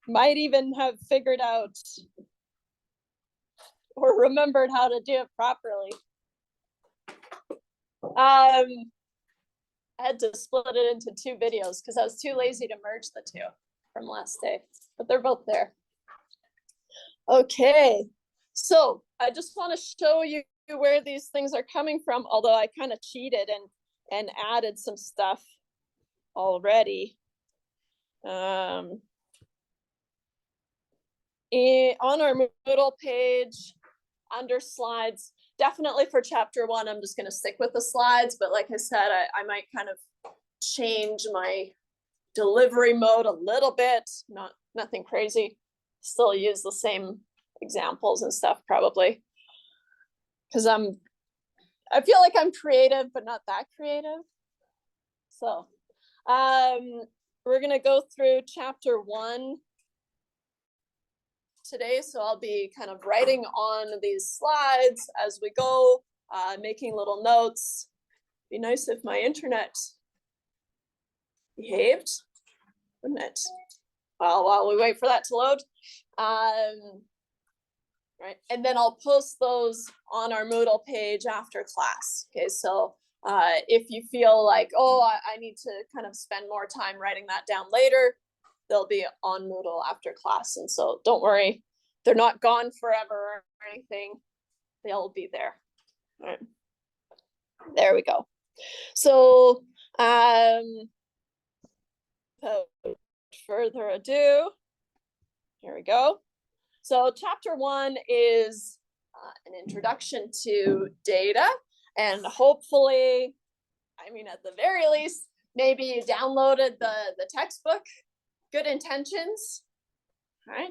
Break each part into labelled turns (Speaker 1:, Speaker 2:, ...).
Speaker 1: might even have figured out or remembered how to do it properly. I had to split it into 2 videos because I was too lazy to merge the 2 from last day, but they're both there. Okay, so I just want to show you where these things are coming from, although I kind of cheated and added some stuff already. On our Moodle page, under slides, definitely for chapter 1, I'm just going to stick with the slides, but like I said, I might kind of change my delivery mode a little bit, nothing crazy, still use the same examples and stuff probably, because I feel like I'm creative, but not that creative. So we're going to go through chapter 1 today, so I'll be kind of writing on these slides as we go, making little notes. Be nice if my internet behaved, wouldn't it? Well, while we wait for that to load, right, and then I'll post those on our Moodle page after class. Okay, so if you feel like, oh, I need to kind of spend more time writing that down later, they'll be on Moodle after class. And so don't worry, they're not gone forever or anything. They'll be there. All right. There we go. So without further ado, here we go. So chapter 1 is an introduction to data, and hopefully, I mean, at the very least, maybe you downloaded the textbook. Good intentions, right?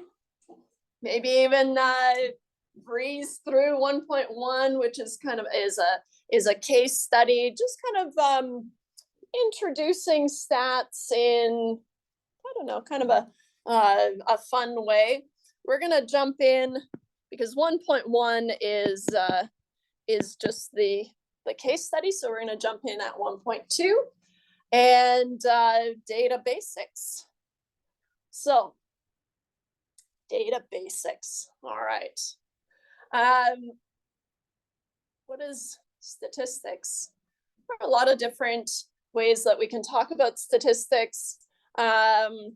Speaker 1: Maybe even breeze through 1.1, which is kind of is a case study, just kind of introducing stats in, I don't know, kind of a fun way. We're gonna jump in because 1.1 is just the case study, so we're gonna jump in at 1.2 and data basics. So, data basics. All right. What is statistics? There are a lot of different ways that we can talk about statistics. It's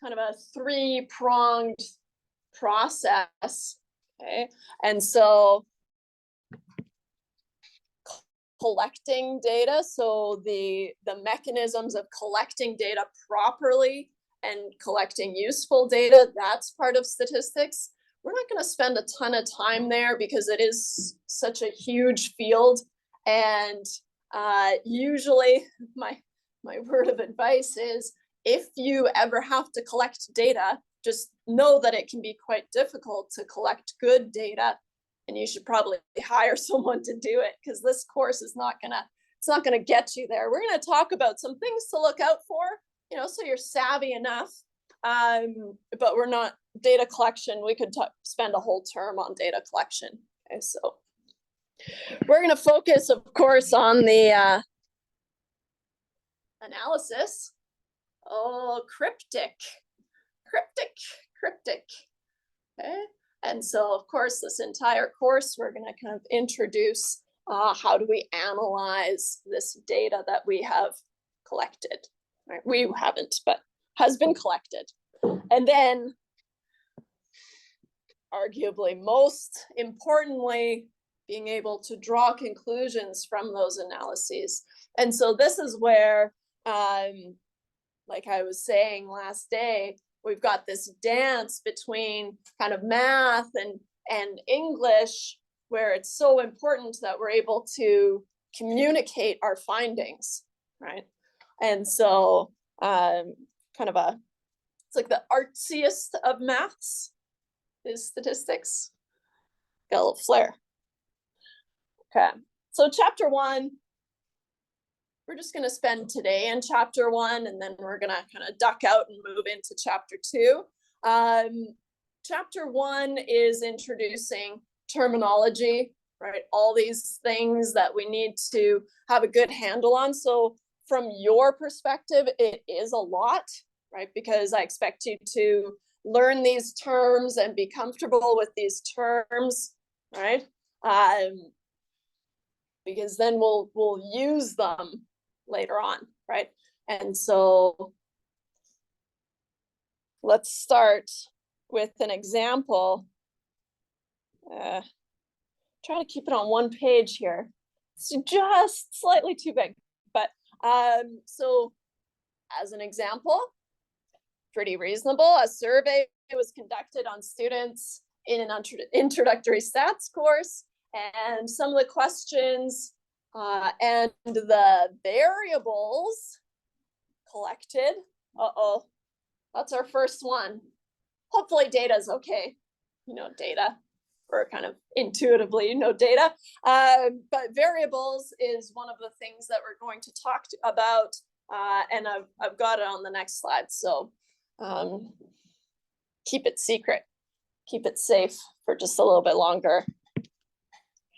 Speaker 1: kind of a 3-pronged process. Okay, and so collecting data, so the mechanisms of collecting data properly and collecting useful data, that's part of statistics. We're not going to spend a ton of time there because it is such a huge field, and usually my word of advice is, if you ever have to collect data, just know that it can be quite difficult to collect good data, and you should probably hire someone to do it, because this course is not gonna get you there. We're gonna talk about some things to look out for, you know, so you're savvy enough, but we're not data collection. We could spend a whole term on data collection. Okay, so we're gonna focus, of course, on the analysis. Oh, cryptic. Okay, and so of course this entire course we're going to kind of introduce how do we analyze this data that we have collected, right? We haven't, but has been collected. And then arguably most importantly, being able to draw conclusions from those analyses. And so this is where like I was saying last day, we've got this dance between kind of math and English, where it's so important that we're able to communicate our findings, right? And so kind of it's like the artsiest of maths is statistics. Got a little flair. Okay, so chapter 1, we're just going to spend today in chapter 1, and then we're going to kind of duck out and move into chapter 2. Chapter 1 is introducing terminology, right? All these things that we need to have a good handle on. So from your perspective, it is a lot. right? Because I expect you to learn these terms and be comfortable with these terms, right? Because then we'll use them later on, right? And so let's start with an example. Try to keep it on one page here. It's just slightly too big, but so as an example, pretty reasonable. A survey was conducted on students in an introductory stats course, and some of the questions and the variables collected. That's our first one. Hopefully data is okay. You know, data, or kind of intuitively data. But variables is one of the things that we're going to talk about, and I've got it on the next slide. So keep it secret, keep it safe for just a little bit longer.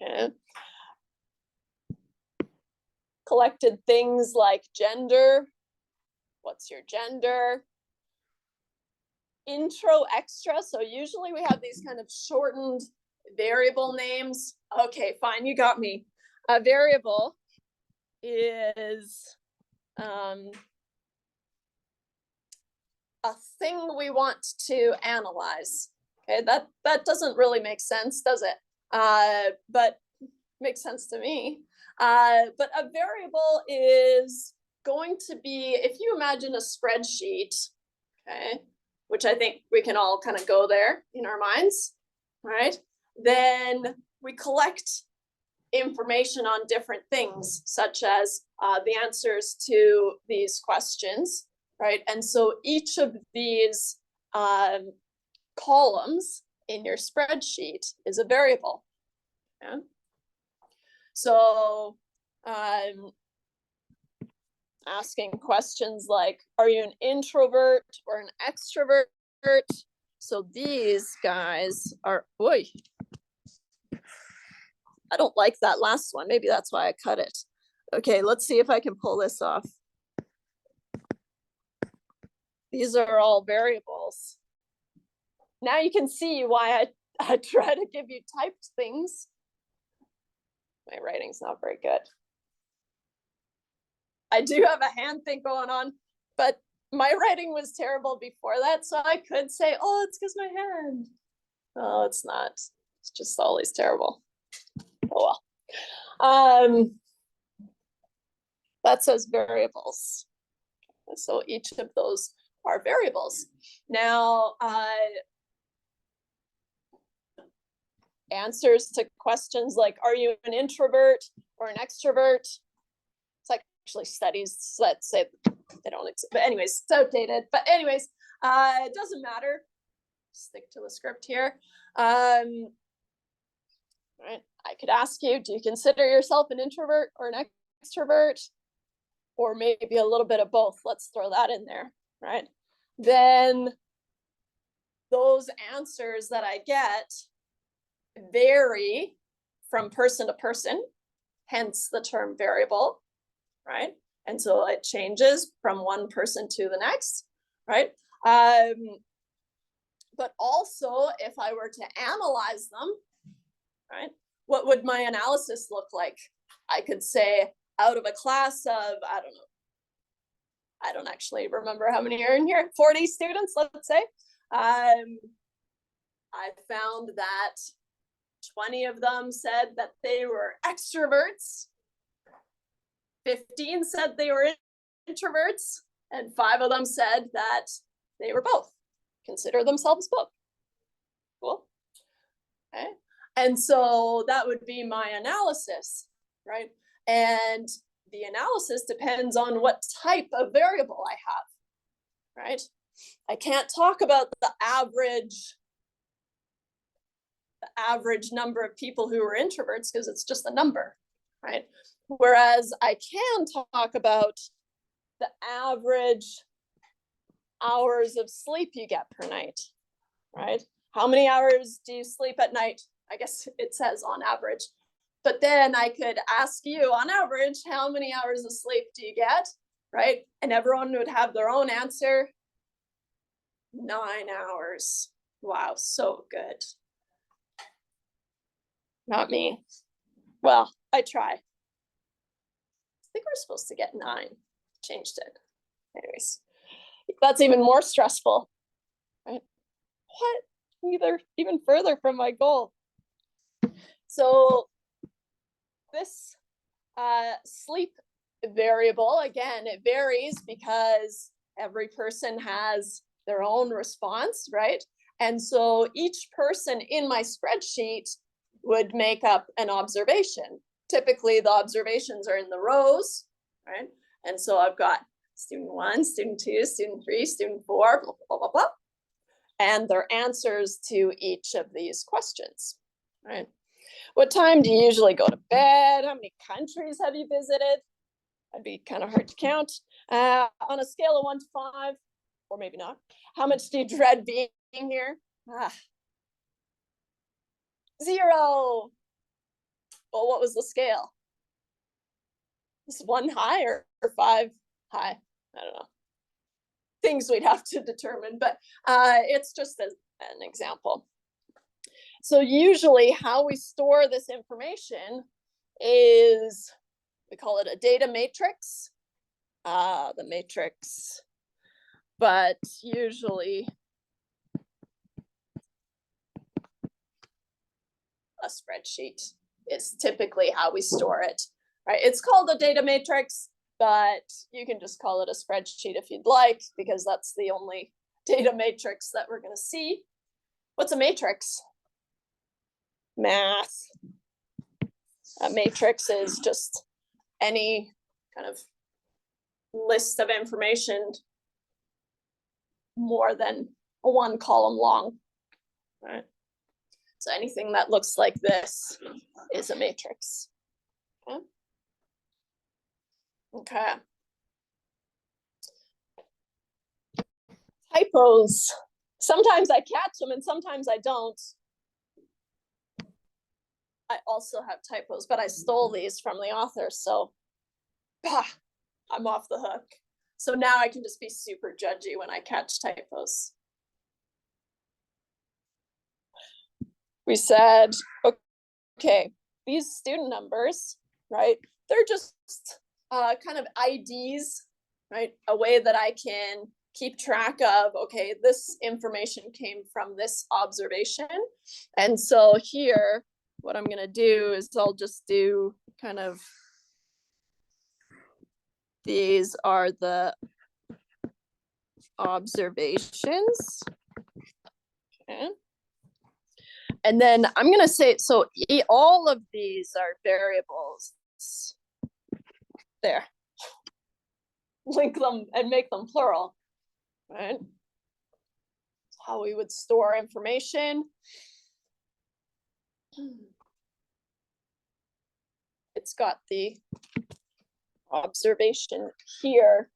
Speaker 1: Okay. Collected things like gender. What's your gender? Intro, extra. So usually we have these kind of shortened variable names. Okay, fine, you got me. A variable is a thing we want to analyze. Okay, that doesn't really make sense, does it? But makes sense to me. But a variable is going to be, if you imagine a spreadsheet, okay, which I think we can all kind of go there in our minds, right? Then we collect information on different things, such as the answers to these questions, right? And so each of these columns in your spreadsheet is a variable. Yeah? So asking questions like, are you an introvert or an extrovert? So these guys are, I don't like that last one. Maybe that's why I cut it. Okay, let's see if I can pull this off. These are all variables. Now you can see why I try to give you typed things. My writing's not very good. I do have a hand thing going on, but my writing was terrible before that, so I could say, oh, it's because my hand. No, it's not. It's just always terrible. Oh well. That says variables. So each of those are variables. Now, answers to questions like, are you an introvert or an extrovert? It's actually studies that say they don't exist, but anyways, it's outdated. But anyways, it doesn't matter. Stick to the script here. Right. I could ask you, do you consider yourself an introvert or an extrovert? Or maybe a little bit of both. Let's throw that in there, right? Then those answers that I get vary from person to person, hence the term variable, right? And so it changes from one person to the next, right? But also, if I were to analyze them, right, what would my analysis look like? I could say, out of a class of, I don't know, I don't actually remember how many are in here, 40 students, let's say. I found that 20 of them said that they were extroverts, 15 said they were introverts, and 5 of them said that they were both, consider themselves both. Cool. Okay. And so that would be my analysis, right? And the analysis depends on what type of variable I have, right? I can't talk about the average number of people who are introverts because it's just a number, right? Whereas I can talk about the average hours of sleep you get per night, right? How many hours do you sleep at night? I guess it says on average. But then I could ask you, on average, how many hours of sleep do you get, right? And everyone would have their own answer. 9 hours. Wow, so good. Not me. Well, I try. I think we're supposed to get 9. Changed it. Anyways, that's even more stressful, right? What? Even further from my goal. So this sleep variable, again, it varies because every person has their own response, right? And so each person in my spreadsheet would make up an observation. Typically, the observations are in the rows, right? And so I've got student 1, student 2, student 3, student 4, blah, blah, blah, blah, and their answers to each of these questions, right? What time do you usually go to bed? How many countries have you visited? That'd be kind of hard to count. On a scale of 1 to 5, or maybe not, how much do you dread being here? 0. Well, what was the scale? Is 1 high or 5 high? I don't know. Things we'd have to determine, but it's just an example. So usually how we store this information is, we call it a data matrix, the matrix, but usually a spreadsheet is typically how we store it, right? It's called a data matrix, but you can just call it a spreadsheet if you'd like, because that's the only data matrix that we're going to see. What's a matrix? Math. A matrix is just any kind of list of information more than a 1 column long, right? So anything that looks like this is a matrix. Okay. Okay. Typos. Sometimes I catch them and sometimes I don't. I also have typos, but I stole these from the author, so I'm off the hook. So now I can just be super judgy when I catch typos. We said, okay, these student numbers, right? They're just kind of IDs, right? A way that I can keep track of, okay, this information came from this observation. And so here, what I'm gonna do is I'll just do kind of, these are the observations. Okay. And then I'm gonna say, so all of these are variables. There. Link them and make them plural, right? That's how we would store information. It's got the observation here,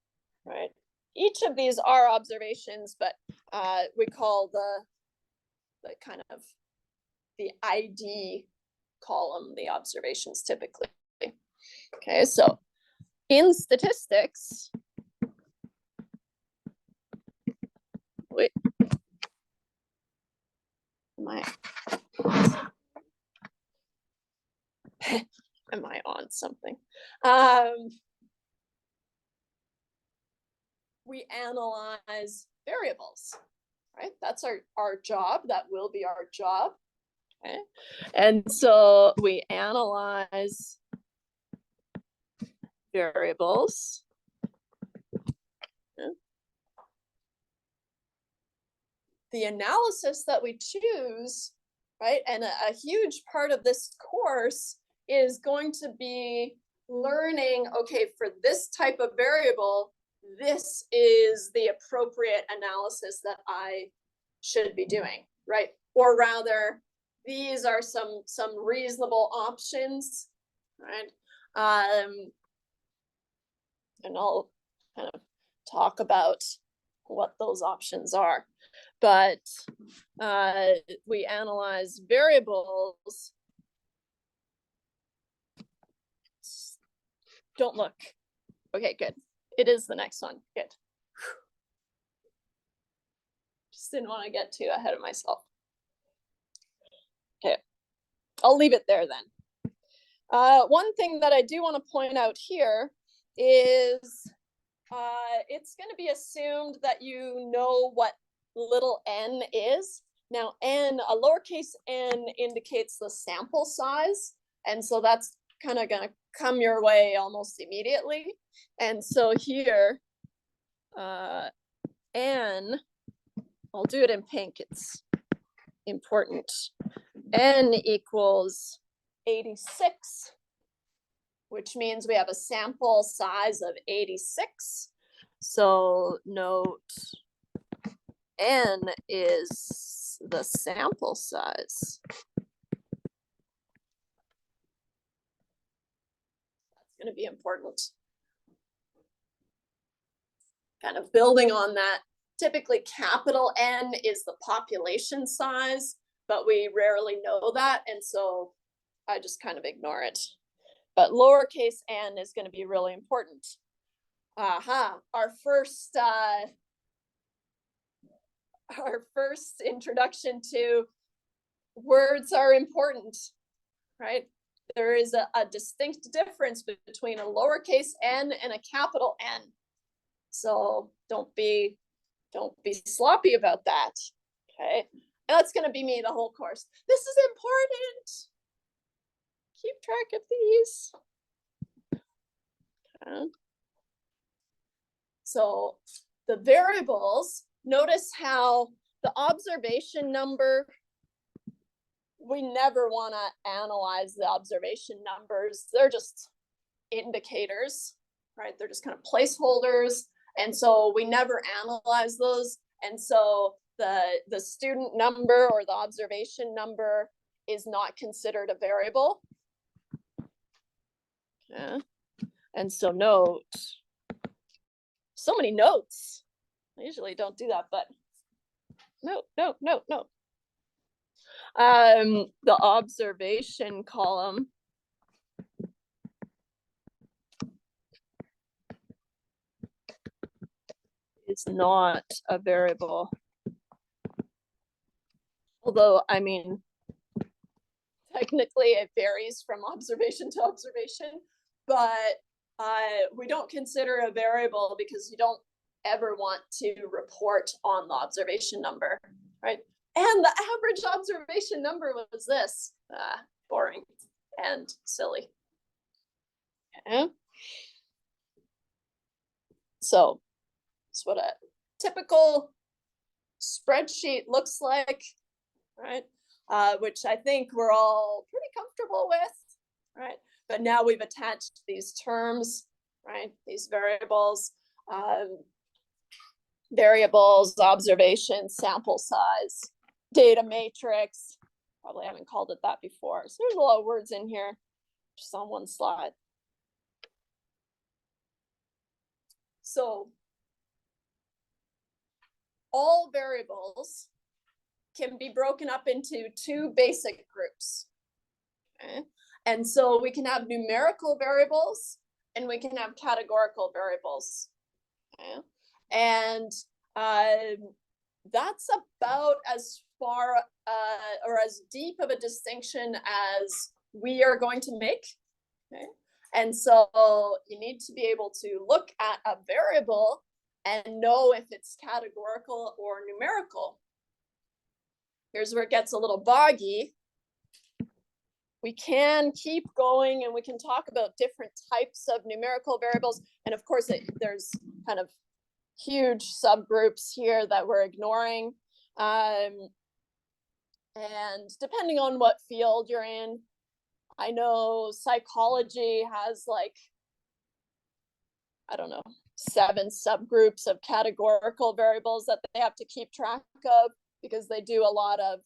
Speaker 1: right? Each of these are observations, but we call the kind of the ID column the observations typically. Okay, so in statistics, wait, am I on something? We analyze variables, right? That's our job. That will be our job. Okay. And so we analyze variables. Okay. The analysis that we choose, right? And a huge part of this course is going to be learning, okay, for this type of variable, this is the appropriate analysis that I should be doing, right? Or rather, these are some reasonable options, right? And I'll kind of talk about what those options are. But we analyze variables. Don't look. Okay, good. It is the next one. Good. Just didn't want to get too ahead of myself. Okay, I'll leave it there then. One thing that I do want to point out here is it's going to be assumed that you know what little n is. Now, n, a lowercase n indicates the sample size. And so that's kind of going to come your way almost immediately. And so here, n, I'll do it in pink, it's important. N equals 86, which means we have a sample size of 86. So note n is the sample size. That's going to be important. Kind of building on that, typically capital N is the population size, but we rarely know that. And so I just kind of ignore it. But lowercase n is going to be really important. Our first introduction to words are important, right? There is a distinct difference between a lowercase n and a capital N. So don't be sloppy about that. Okay. And that's going to be me the whole course. This is important. Keep track of these. Okay. So the variables, notice how the observation number, we never want to analyze the observation numbers. They're just indicators, right? They're just kind of placeholders. And so we never analyze those. And so the student number or the observation number is not considered a variable. Yeah. And so note, so many notes. I usually don't do that, but no. The observation column is not a variable. Although, I mean, technically it varies from observation to observation, but we don't consider a variable because you don't ever want to report on the observation number, right? And the average observation number was this. Boring and silly. Okay. So that's what a typical spreadsheet looks like, right? Which I think we're all pretty comfortable with, right? But now we've attached these terms, right? These variables, observation, sample size, data matrix. Probably haven't called it that before. So there's a lot of words in here, just on one slide. So all variables can be broken up into two basic groups. Okay? And so we can have numerical variables and we can have categorical variables. Okay? And that's about as far or as deep of a distinction as we are going to make. Okay? And so you need to be able to look at a variable and know if it's categorical or numerical. Here's where it gets a little boggy. We can keep going and we can talk about different types of numerical variables. And of course, there's kind of huge subgroups here that we're ignoring. And depending on what field you're in, I know psychology has like, I don't know, 7 subgroups of categorical variables that they have to keep track of because they do a lot of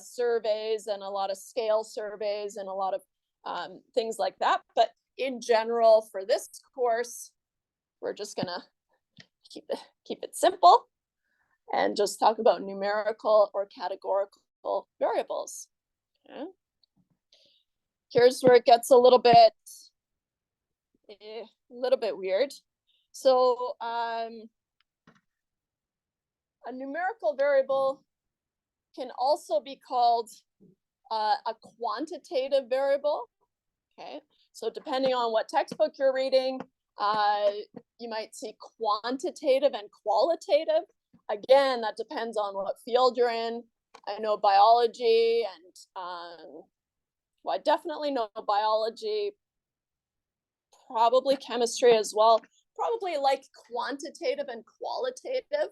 Speaker 1: surveys and a lot of scale surveys and a lot of things like that. But in general, for this course, we're just gonna keep it simple and just talk about numerical or categorical variables. Okay. Here's where it gets a little bit weird. So A numerical variable can also be called a quantitative variable. Okay, so depending on what textbook you're reading, you might see quantitative and qualitative. Again, that depends on what field you're in. I know biology and, well, I definitely know biology, probably chemistry as well, probably like quantitative and qualitative,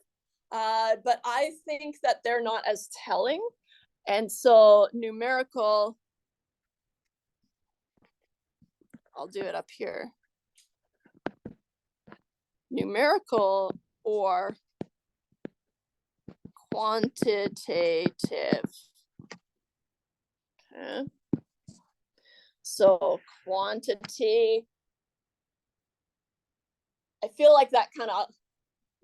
Speaker 1: but I think that they're not as telling. And so numerical, I'll do it up here. Numerical or quantitative. Okay. So quantity, I feel like that kind of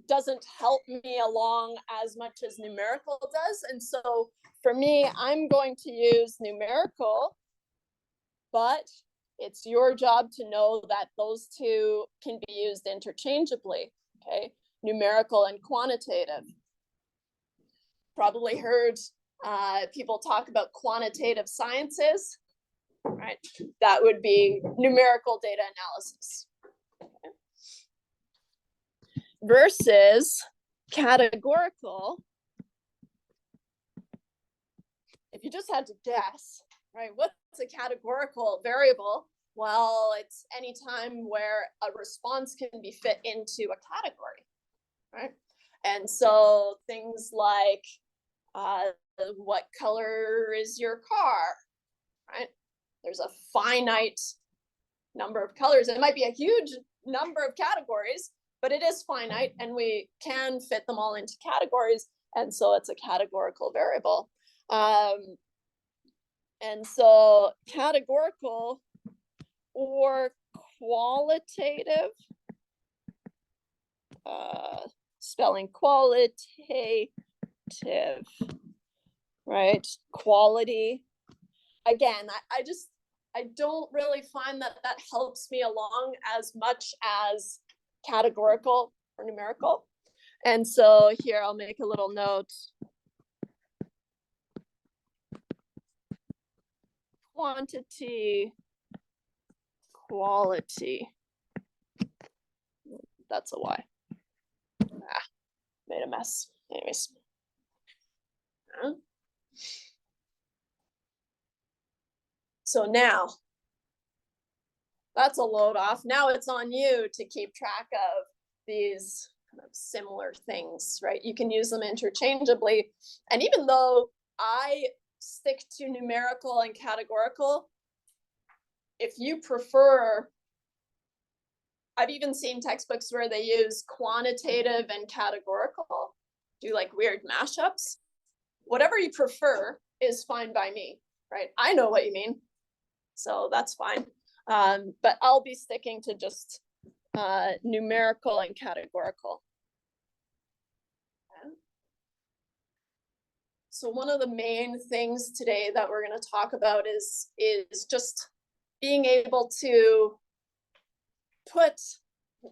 Speaker 1: doesn't help me along as much as numerical does. And so for me, I'm going to use numerical, but it's your job to know that those two can be used interchangeably, okay? Numerical and quantitative. Probably heard people talk about quantitative sciences, right? That would be numerical data analysis. Okay. Versus categorical. If you just had to guess, right, what's a categorical variable? Well, it's any time where a response can be fit into a category, right? And so things like, what color is your car, right? There's a finite number of colors. It might be a huge number of categories, but it is finite and we can fit them all into categories. And so it's a categorical variable. And so categorical or qualitative, spelling qualitative, right? Quality. Again, I don't really find that that helps me along as much as categorical or numerical. And so here I'll make a little note. Quantity, quality. That's a Y. Made a mess. Anyways. So now, that's a load off. Now it's on you to keep track of these kind of similar things, right? You can use them interchangeably. And even though I stick to numerical and categorical, if you prefer, I've even seen textbooks where they use quantitative and categorical, do like weird mashups. Whatever you prefer is fine by me, right? I know what you mean, so that's fine. But I'll be sticking to just numerical and categorical. Okay. So one of the main things today that we're going to talk about is just being able to put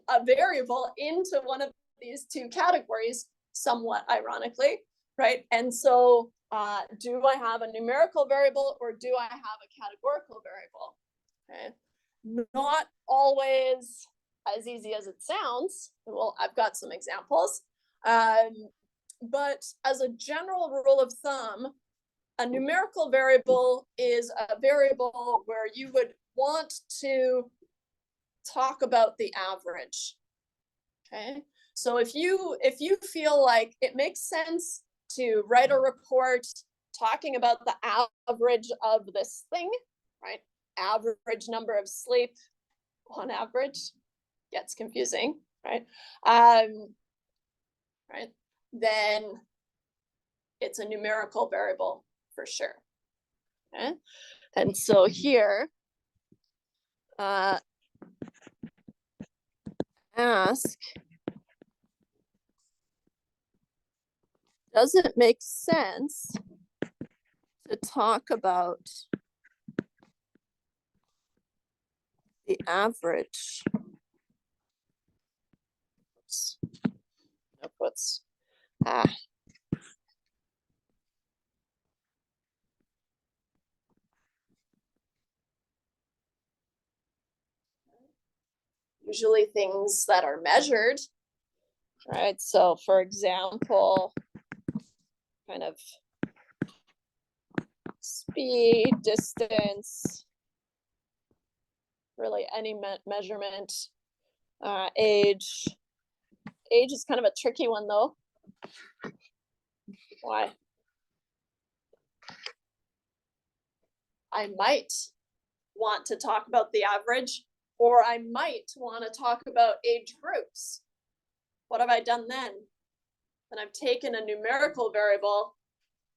Speaker 1: a variable into one of these two categories, somewhat ironically, right? And so do I have a numerical variable or do I have a categorical variable? Okay. Not always as easy as it sounds. Well, I've got some examples. But as a general rule of thumb, a numerical variable is a variable where you would want to talk about the average. Okay, so if you feel like it makes sense to write a report talking about the average of this thing, right? Average number of sleep on average gets confusing, right? Right, then it's a numerical variable for sure. Okay, and so here, ask, does it make sense to talk about the average? What's usually things that are measured, right? So for example, kind of speed, distance, really any measurement, age. Age is kind of a tricky one though. Why? I might want to talk about the average, or I might want to talk about age groups. What have I done then? Then I've taken a numerical variable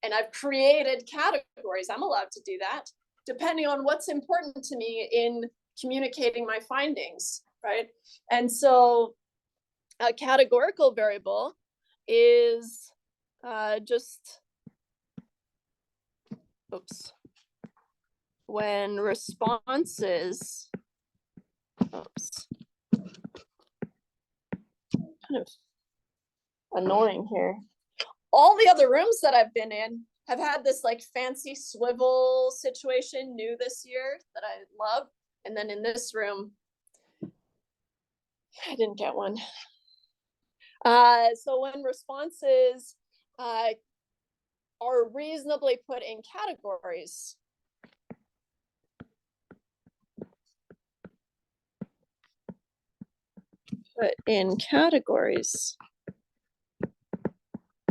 Speaker 1: and I've created categories. I'm allowed to do that, depending on what's important to me in communicating my findings, right? And so a categorical variable is just, when responses, kind of annoying here. All the other rooms that I've been in have had this like fancy swivel situation new this year that I love. And then in this room, I didn't get one. So when responses are reasonably put in categories,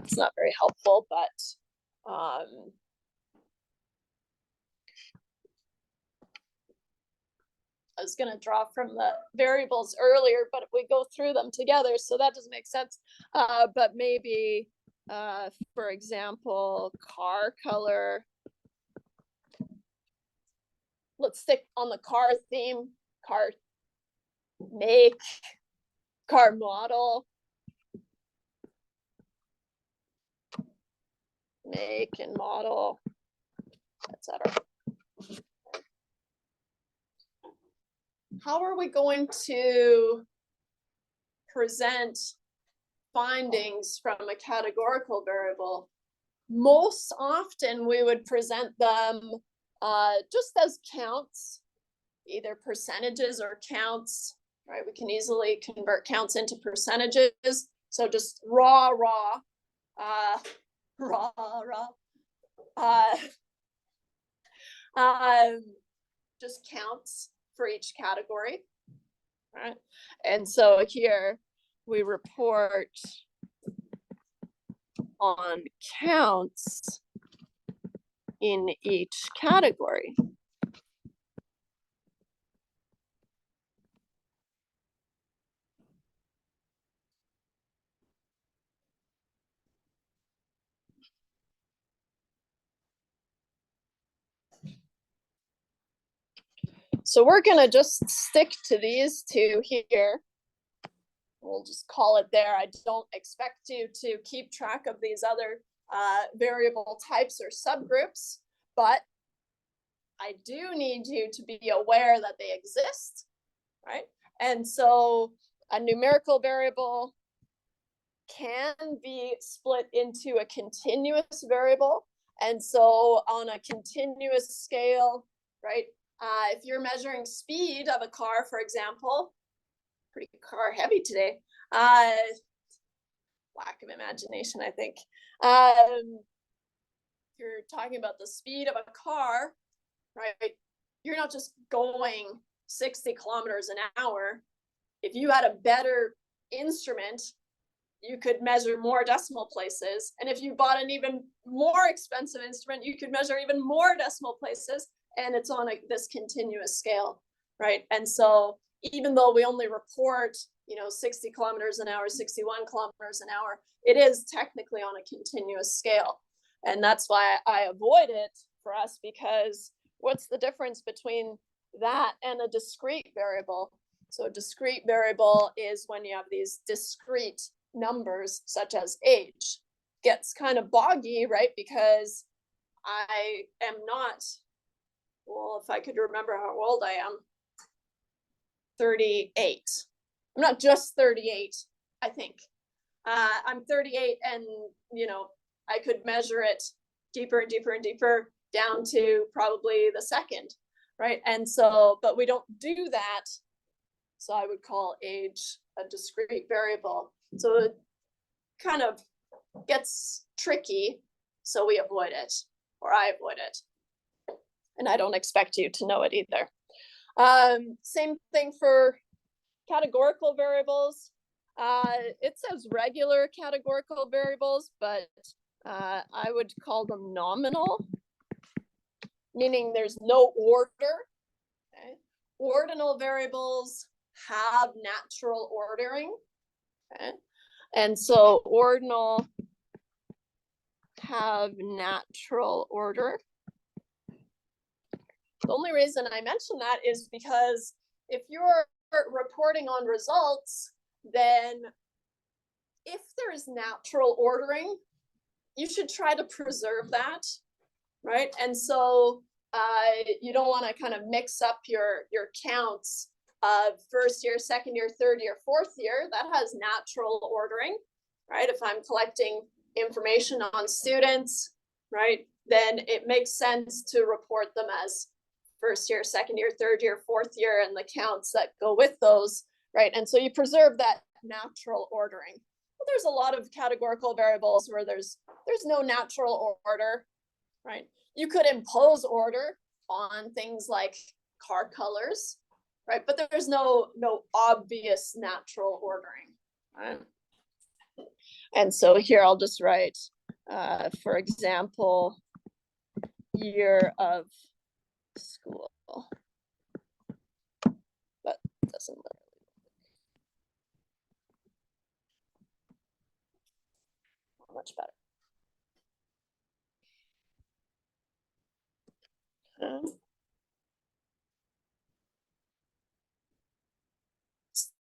Speaker 1: it's not very helpful, but I was going to draw from the variables earlier, but we go through them together, so that doesn't make sense. But maybe, for example, car color. Let's stick on the car theme. Car make, car model, make and model, etc. How are we going to present findings from a categorical variable? Most often we would present them just as counts, either percentages or counts, right? We can easily convert counts into percentages. So just raw, just counts for each category, right? And so here we report on counts in each category. So we're gonna just stick to these two here. We'll just call it there. I don't expect you to keep track of these other variable types or subgroups, but I do need you to be aware that they exist, right? And so a numerical variable can be split into a continuous variable. And so on a continuous scale, right? If you're measuring speed of a car, for example, pretty car heavy today, lack of imagination, I think. You're talking about the speed of a car, right? You're not just going 60 kilometers an hour. If you had a better instrument, you could measure more decimal places. And if you bought an even more expensive instrument, you could measure even more decimal places. And it's on this continuous scale, right? And so even though we only report, 60 kilometers an hour, 61 kilometers an hour, it is technically on a continuous scale. And that's why I avoid it for us, because what's the difference between that and a discrete variable? So a discrete variable is when you have these discrete numbers such as age. Gets kind of boggy, right? Because I am not, well, if I could remember how old I am, 38. I'm not just 38, I think. I'm 38 and, I could measure it deeper and deeper and deeper down to probably the second, right? And so, but we don't do that So I would call age a discrete variable. So it kind of gets tricky, so we avoid it, or I avoid it. And I don't expect you to know it either. Same thing for categorical variables. It says regular categorical variables, but I would call them nominal, meaning there's no order. Okay? Ordinal variables have natural ordering. Okay? And so ordinal have natural order. The only reason I mention that is because if you're reporting on results, then if there is natural ordering, you should try to preserve that, right? And so you don't want to kind of mix up your counts of first year, second year, third year, fourth year. That has natural ordering, right? If I'm collecting information on students, right, then it makes sense to report them as first year, second year, third year, fourth year, and the counts that go with those, right? And so you preserve that natural ordering. But there's a lot of categorical variables where there's no natural order, right? You could impose order on things like car colors, right? But there's no obvious natural ordering, right? And so here I'll just write, for example, year of school. But it doesn't matter. Much better.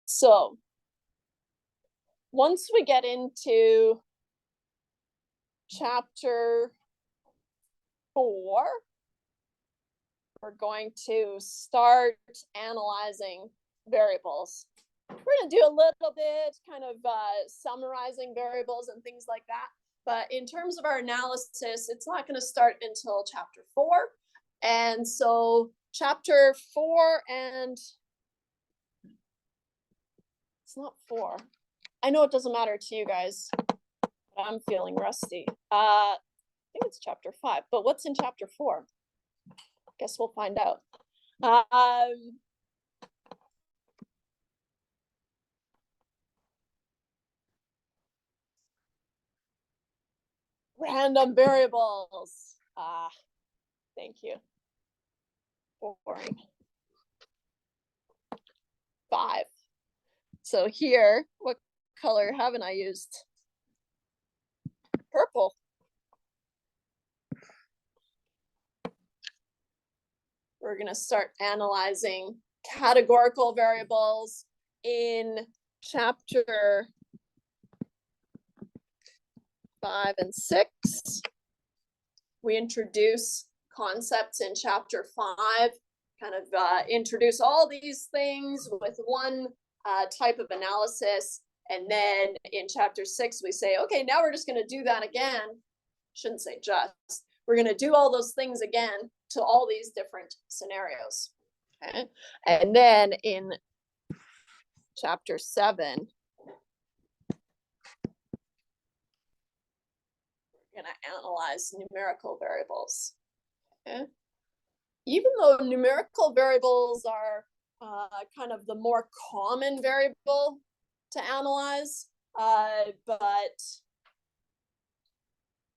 Speaker 1: So once we get into chapter 4, we're going to start analyzing variables. We're going to do a little bit kind of summarizing variables and things like that. But in terms of our analysis, it's not going to start until chapter 4. And so chapter 4 and it's not 4. I know it doesn't matter to you guys, but I'm feeling rusty. I think it's chapter 5, but what's in chapter 4? Guess we'll find out. Random variables. Thank you. Boring. 5. So here, what color haven't I used? Purple. We're going to start analyzing categorical variables in chapter 5 and 6. We introduce concepts in chapter 5, kind of introduce all these things with one type of analysis. And then in chapter 6, we say, okay, now we're just going to do that again. Shouldn't say just. We're going to do all those things again to all these different scenarios. Okay? And then in chapter 7, we're going to analyze numerical variables. Okay? Even though numerical variables are kind of the more common variable to analyze, but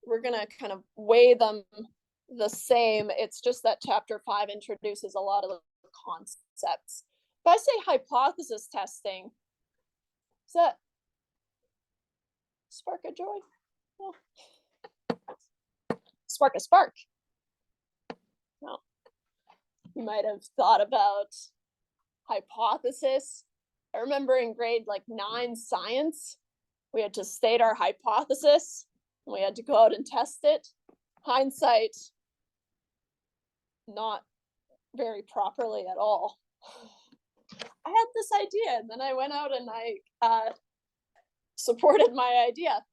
Speaker 1: we're going to kind of weigh them the same. It's just that chapter 5 introduces a lot of concepts. If I say hypothesis testing, does that spark a joy? Oh. Spark a spark. No. You might have thought about hypothesis. I remember in grade like 9 science, we had to state our hypothesis and we had to go out and test it. Hindsight, not very properly at all. I had this idea and then I went out and I supported my idea.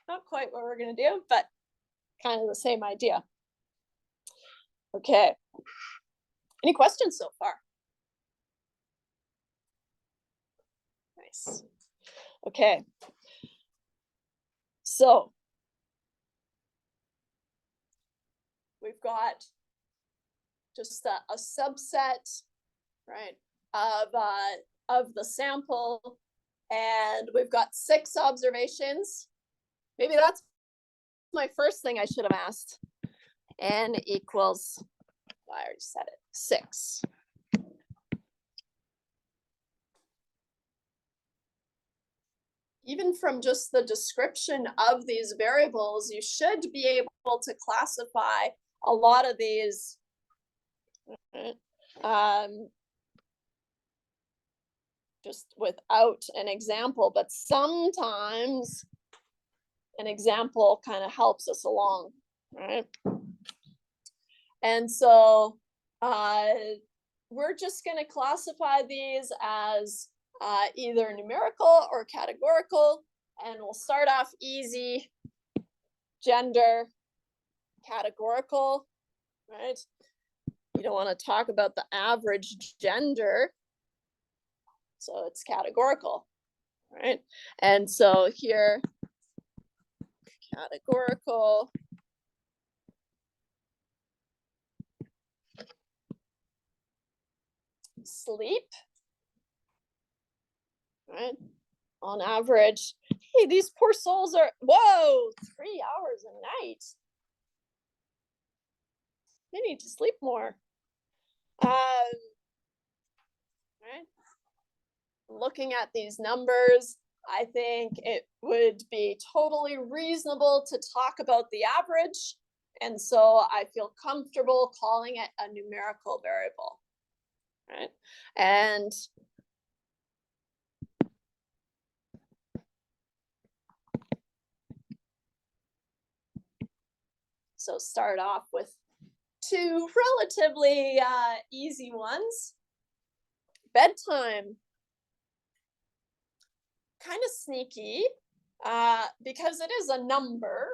Speaker 1: Not quite what we're going to do, but kind of the same idea. Okay. Any questions so far? Nice. Okay. So we've got just a subset, right, of the sample, and we've got 6 observations. Maybe that's my first thing I should have asked. N equals, I already said it, 6. Even from just the description of these variables, you should be able to classify a lot of these just without an example, but sometimes an example kind of helps us along, right? And so we're just going to classify these as either numerical or categorical, and we'll start off easy. Gender, categorical, right? You don't want to talk about the average gender, so it's categorical, right? And so here, categorical. Sleep, right? On average, hey, these poor souls are, whoa, 3 hours a night. They need to sleep more. Right? Looking at these numbers, I think it would be totally reasonable to talk about the average. And so I feel comfortable calling it a numerical variable, right? And so start off with 2 relatively easy ones. Bedtime, kind of sneaky because it is a number,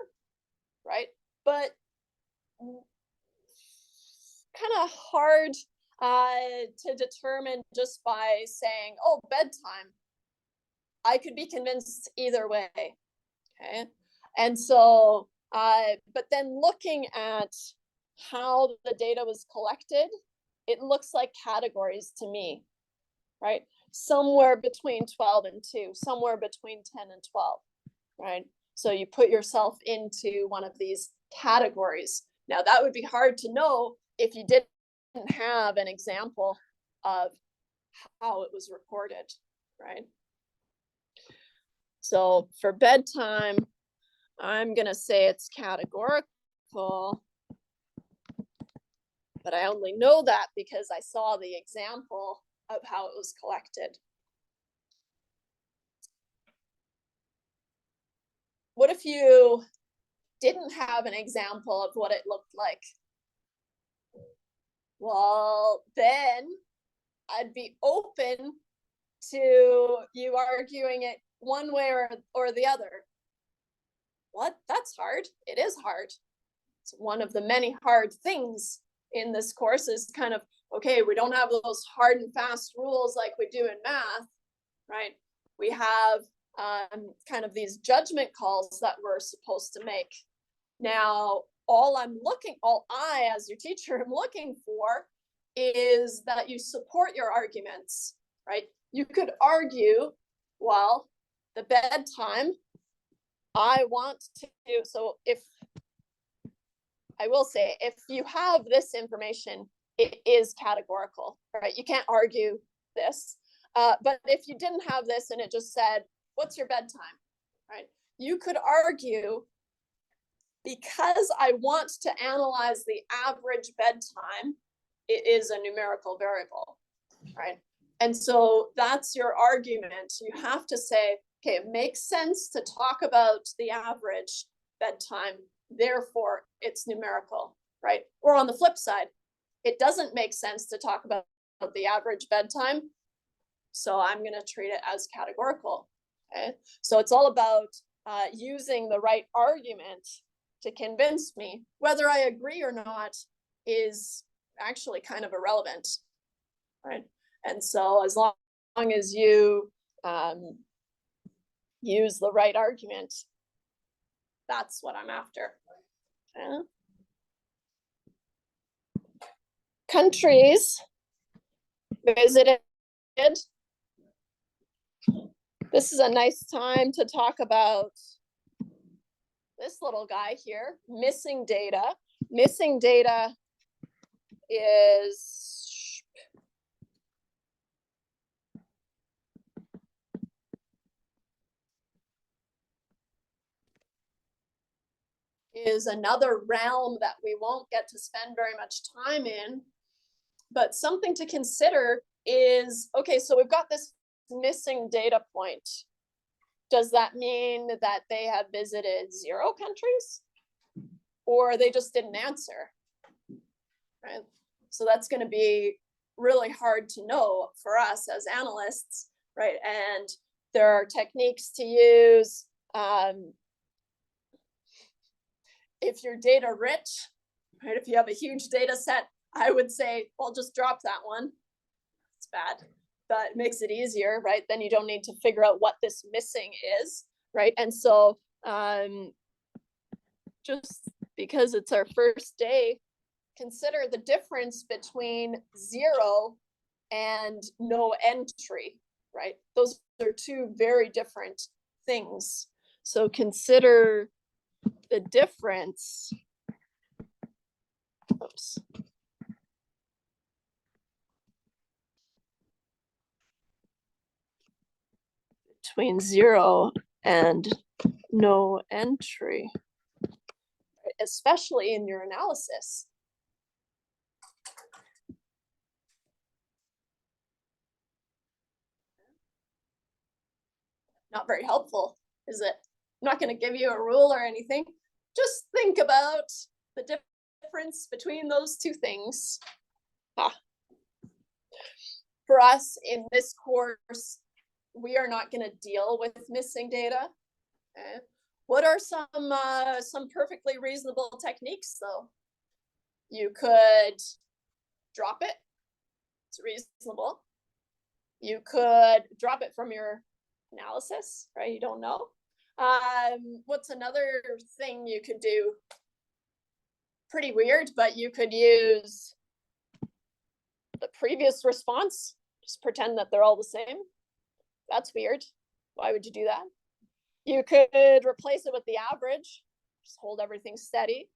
Speaker 1: right? But kind of hard to determine just by saying, oh, bedtime. I could be convinced either way, okay? And so, but then looking at how the data was collected, it looks like categories to me, right? Somewhere between 12 and 2, somewhere between 10 and 12, right? So you put yourself into one of these categories. Now that would be hard to know if you didn't have an example of how it was recorded, right? So for bedtime, I'm gonna say it's categorical, but I only know that because I saw the example of how it was collected. What if you didn't have an example of what it looked like? Well, then I'd be open to you arguing it one way or the other. What? That's hard. It is hard. It's one of the many hard things in this course is kind of, okay, we don't have those hard and fast rules like we do in math, right? We have kind of these judgment calls that we're supposed to make. Now, all I as your teacher am looking for is that you support your arguments, right? You could argue, well, the bedtime, I want to, so if, I will say, if you have this information, it is categorical, right? You can't argue this. But if you didn't have this and it just said, what's your bedtime, right? You could argue, because I want to analyze the average bedtime, it is a numerical variable, right? And so that's your argument. You have to say, okay, it makes sense to talk about the average bedtime, therefore it's numerical, right? Or on the flip side, it doesn't make sense to talk about the average bedtime, so I'm going to treat it as categorical, okay? So it's all about using the right argument to convince me. Whether I agree or not is actually kind of irrelevant, right? And so as long as you use the right argument. That's what I'm after. Okay. Countries visited. This is a nice time to talk about this little guy here, missing data. Missing data is another realm that we won't get to spend very much time in. But something to consider is, okay, so we've got this missing data point. Does that mean that they have visited 0 countries? Or they just didn't answer, right? So that's going to be really hard to know for us as analysts, right? And there are techniques to use. If you're data rich, right? If you have a huge data set, I would say, well, just drop that one. It's bad, but it makes it easier, right? Then you don't need to figure out what this missing is, right? And so just because it's our first day, consider the difference between 0 and no entry, right? Those are 2 very different things. So consider the difference. Oops. Between 0 and no entry, especially in your analysis. Not very helpful, is it? I'm not going to give you a rule or anything. Just think about the difference between those 2 things. For us in this course, we are not going to deal with missing data. Okay. What are some perfectly reasonable techniques, though? You could drop it. It's reasonable. You could drop it from your analysis, right? You don't know. What's another thing you could do? Pretty weird, but you could use the previous response. Just pretend that they're all the same. That's weird. Why would you do that? You could replace it with the average. Just hold everything steady.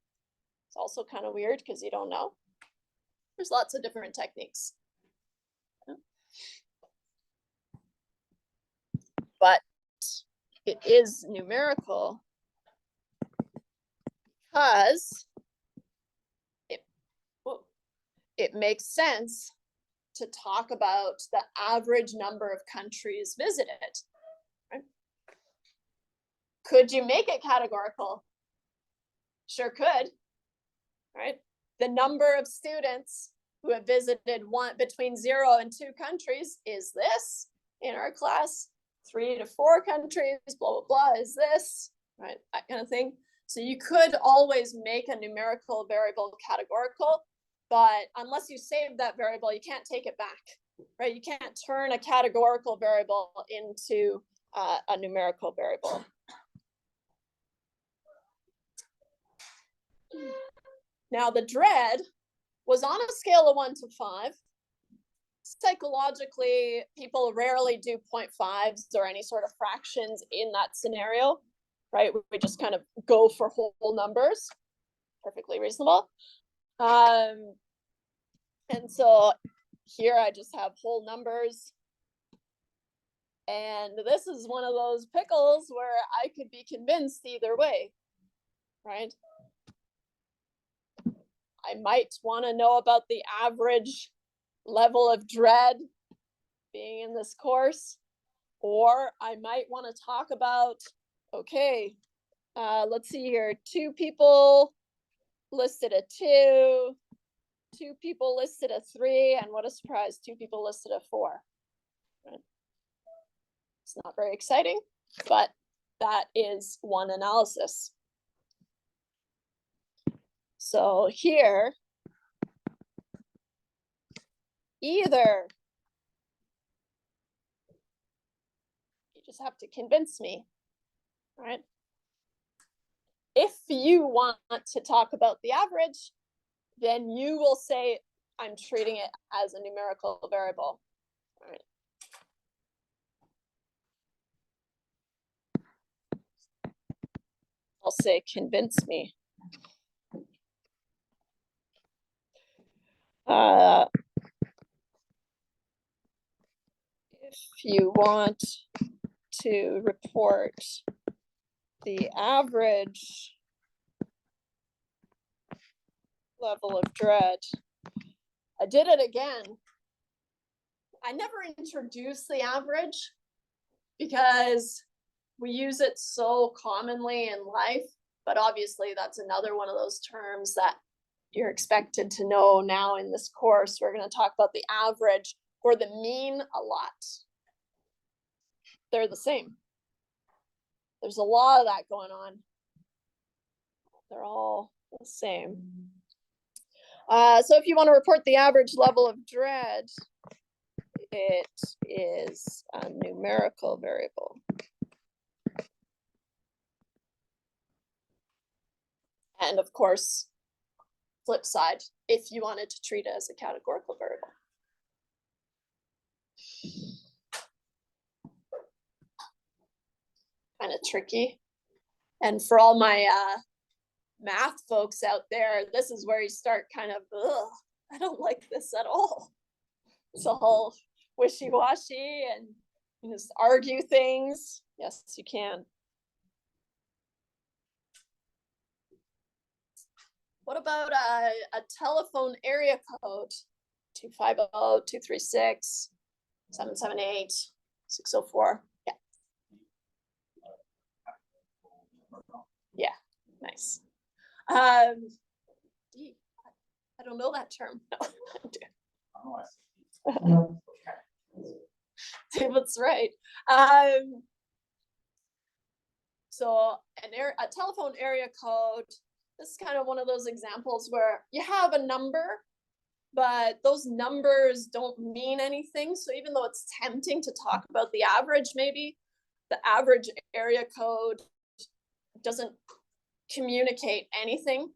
Speaker 1: It's also kind of weird because you don't know. There's lots of different techniques. But it is numerical because it makes sense to talk about the average number of countries visited. Right? Could you make it categorical? Sure could, right? The number of students who have visited between 0 and 2 countries is this in our class. 3 to 4 countries, blah, blah, blah, is this, right? That kind of thing. So you could always make a numerical variable categorical, but unless you save that variable, you can't take it back, right? You can't turn a categorical variable into a numerical variable. Now, the dread was on a scale of 1 to 5. Psychologically, people rarely do 0.5s or any sort of fractions in that scenario, right? We just kind of go for whole numbers. Perfectly reasonable. And so here I just have whole numbers. And this is one of those pickles where I could be convinced either way, right? I might want to know about the average level of dread being in this course, or I might want to talk about, okay, let's see here, 2 people listed a 2, 2 people listed a 3, and what a surprise, 2 people listed a 4. Right? It's not very exciting, but that is one analysis. So here, either just have to convince me, right? If you want to talk about the average, then you will say, I'm treating it as a numerical variable. All right. I'll say, convince me. If you want to report the average level of dread, I did it again. I never introduced the average because we use it so commonly in life, but obviously that's another one of those terms that you're expected to know now in this course. We're going to talk about the average or the mean a lot. They're the same. There's a lot of that going on. They're all the same. So if you want to report the average level of dread, it is a numerical variable. And of course, flip side, if you wanted to treat it as a categorical variable. Kind of tricky. And for all my math folks out there, this is where you start kind of, ugh, I don't like this at all. It's all wishy-washy and you just argue things. Yes, you can. What about a telephone area code? 250-236-778-604. Yeah. Yeah, nice. I don't know that term. No. That's right. So a telephone area code, this is kind of one of those examples where you have a number, but those numbers don't mean anything. So even though it's tempting to talk about the average, maybe the average area code doesn't communicate anything,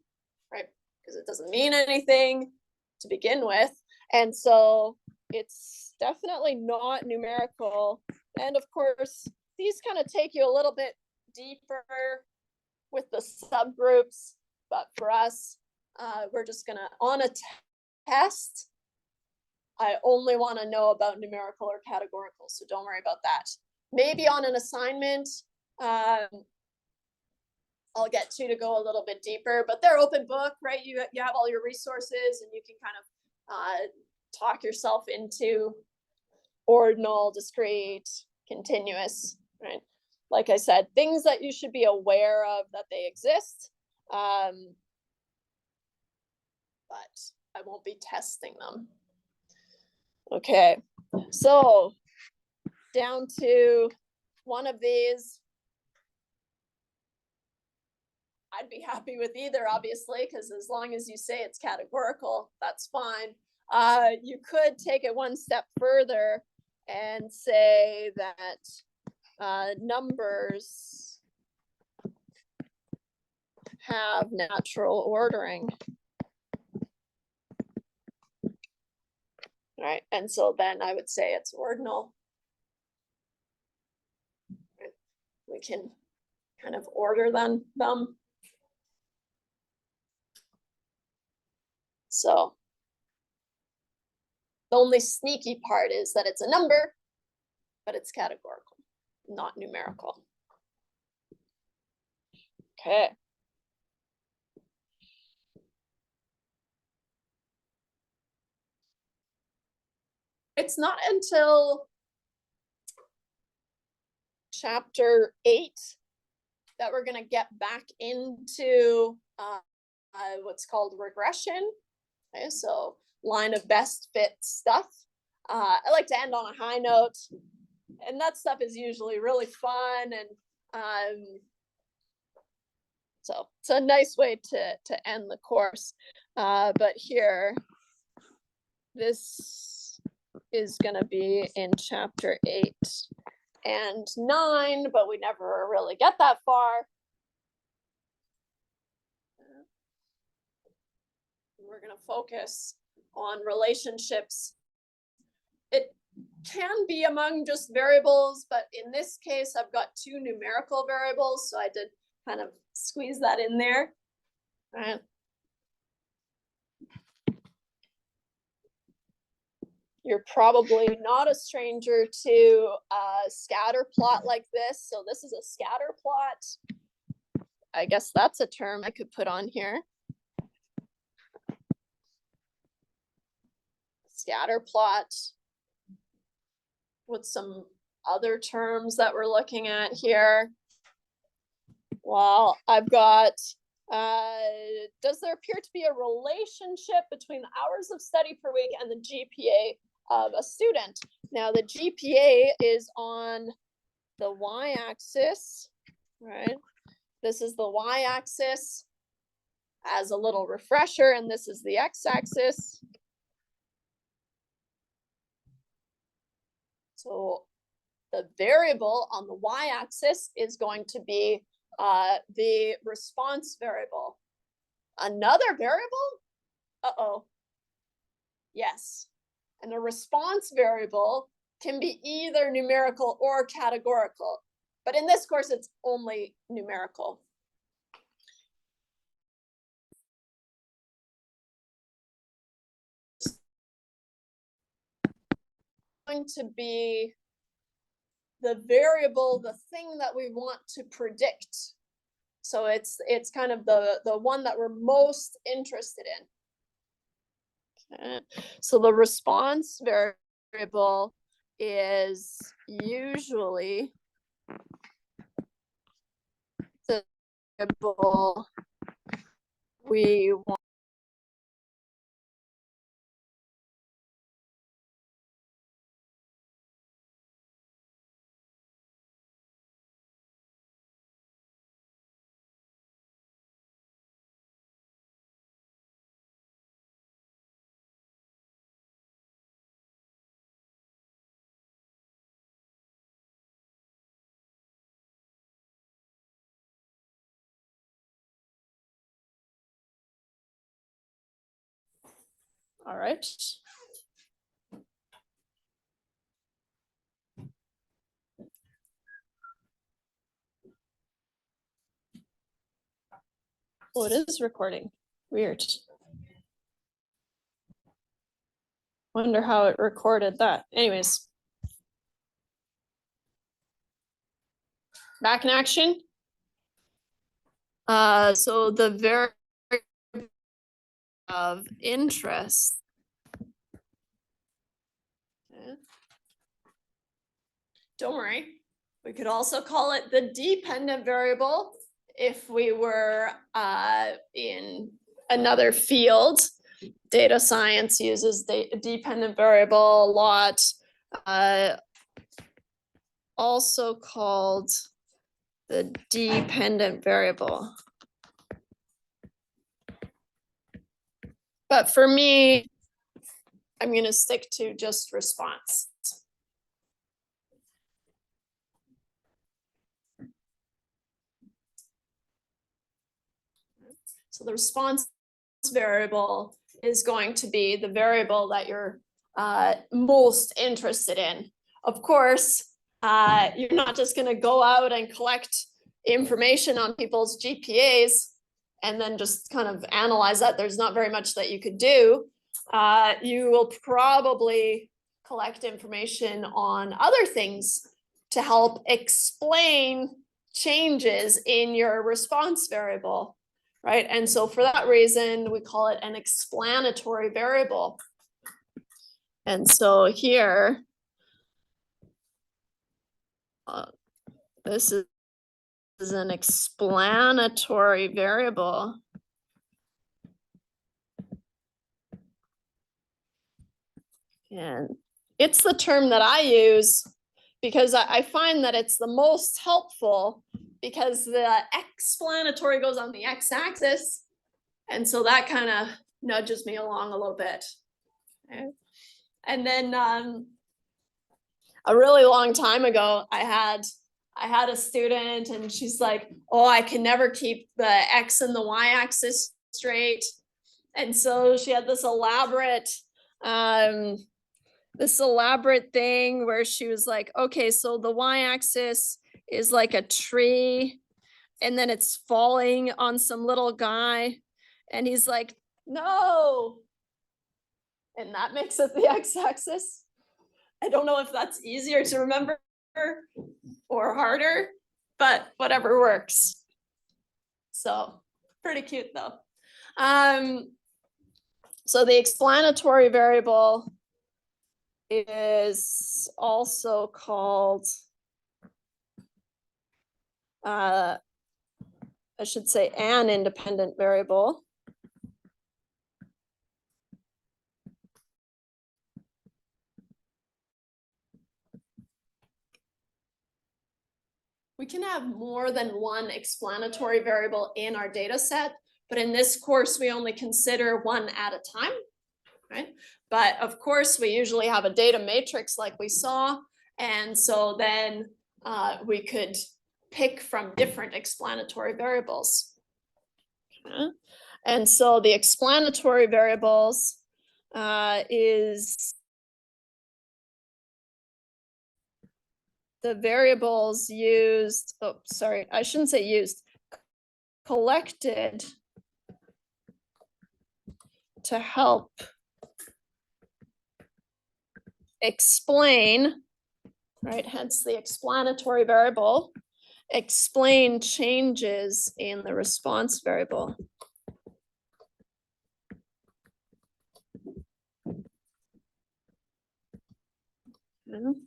Speaker 1: right? Because it doesn't mean anything to begin with. And so it's definitely not numerical. And of course, these kind of take you a little bit deeper with the subgroups. But for us, we're just gonna, on a test, I only want to know about numerical or categorical, so don't worry about that. Maybe on an assignment, I'll get you to go a little bit deeper, but they're open book, right? You have all your resources and you can kind of talk yourself into ordinal, discrete, continuous, right? Like I said, things that you should be aware of that they exist, but I won't be testing them. Okay, so down to one of these. I'd be happy with either, obviously, because as long as you say it's categorical, that's fine. You could take it one step further and say that numbers have natural ordering. Right, and so then I would say it's ordinal. We can kind of order them. So the only sneaky part is that it's a number, but it's categorical, not numerical. Okay. It's not until chapter 8 that we're going to get back into what's called regression. Okay, so line of best fit stuff. I like to end on a high note, and that stuff is usually really fun, and so it's a nice way to end the course. But here, this is going to be in chapter 8, and 9, but we never really get that far. We're going to focus on relationships. It can be among just variables, but in this case, I've got 2 numerical variables, so I did kind of squeeze that in there. All right. You're probably not a stranger to a scatter plot like this. So this is a scatter plot. I guess that's a term I could put on here. Scatter plot. With some other terms that we're looking at here. Well, I've got, does there appear to be a relationship between the hours of study per week and the GPA of a student? Now the GPA is on the y-axis, right? This is the y-axis as a little refresher, and this is the x-axis. So the variable on the y-axis is going to be the response variable. Another variable? Uh-oh. Yes. And a response variable can be either numerical or categorical. But in this course, it's only numerical. Going to be the variable, the thing that we want to predict. So it's kind of the one that we're most interested in. Okay. So the response variable is usually the variable we want. All right. Oh, it is recording. Weird. Wonder how it recorded that. Anyways. Back in action. So the variable of interest. Okay. Don't worry. We could also call it the dependent variable if we were in another field. Data science uses the dependent variable a lot. Also called the dependent variable. But for me, I'm going to stick to just response. So the response variable is going to be the variable that you're most interested in. Of course, you're not just going to go out and collect information on people's GPAs and then just kind of analyze that. There's not very much that you could do. You will probably collect information on other things to help explain changes in your response variable, right? And so for that reason, we call it an explanatory variable. And so here, this is an explanatory variable. And it's the term that I use because I find that it's the most helpful because the explanatory goes on the x-axis. And so that kind of nudges me along a little bit. Okay. And then a really long time ago, I had a student and she's like, oh, I can never keep the X and the Y axis straight. And so she had this elaborate thing where she was like, okay, so the Y axis is like a tree and then it's falling on some little guy. And he's like, no. And that makes it the X axis. I don't know if that's easier to remember or harder, but whatever works. So pretty cute though. So the explanatory variable is also called, I should say, an independent variable. We can have more than one explanatory variable in our data set, but in this course, we only consider one at a time, right? But of course, we usually have a data matrix like we saw, and so then we could pick from different explanatory variables. Okay. And so the explanatory variables is the variables used, oh, sorry, I shouldn't say used, collected to help explain, right, hence the explanatory variable, explain changes in the response variable. Okay.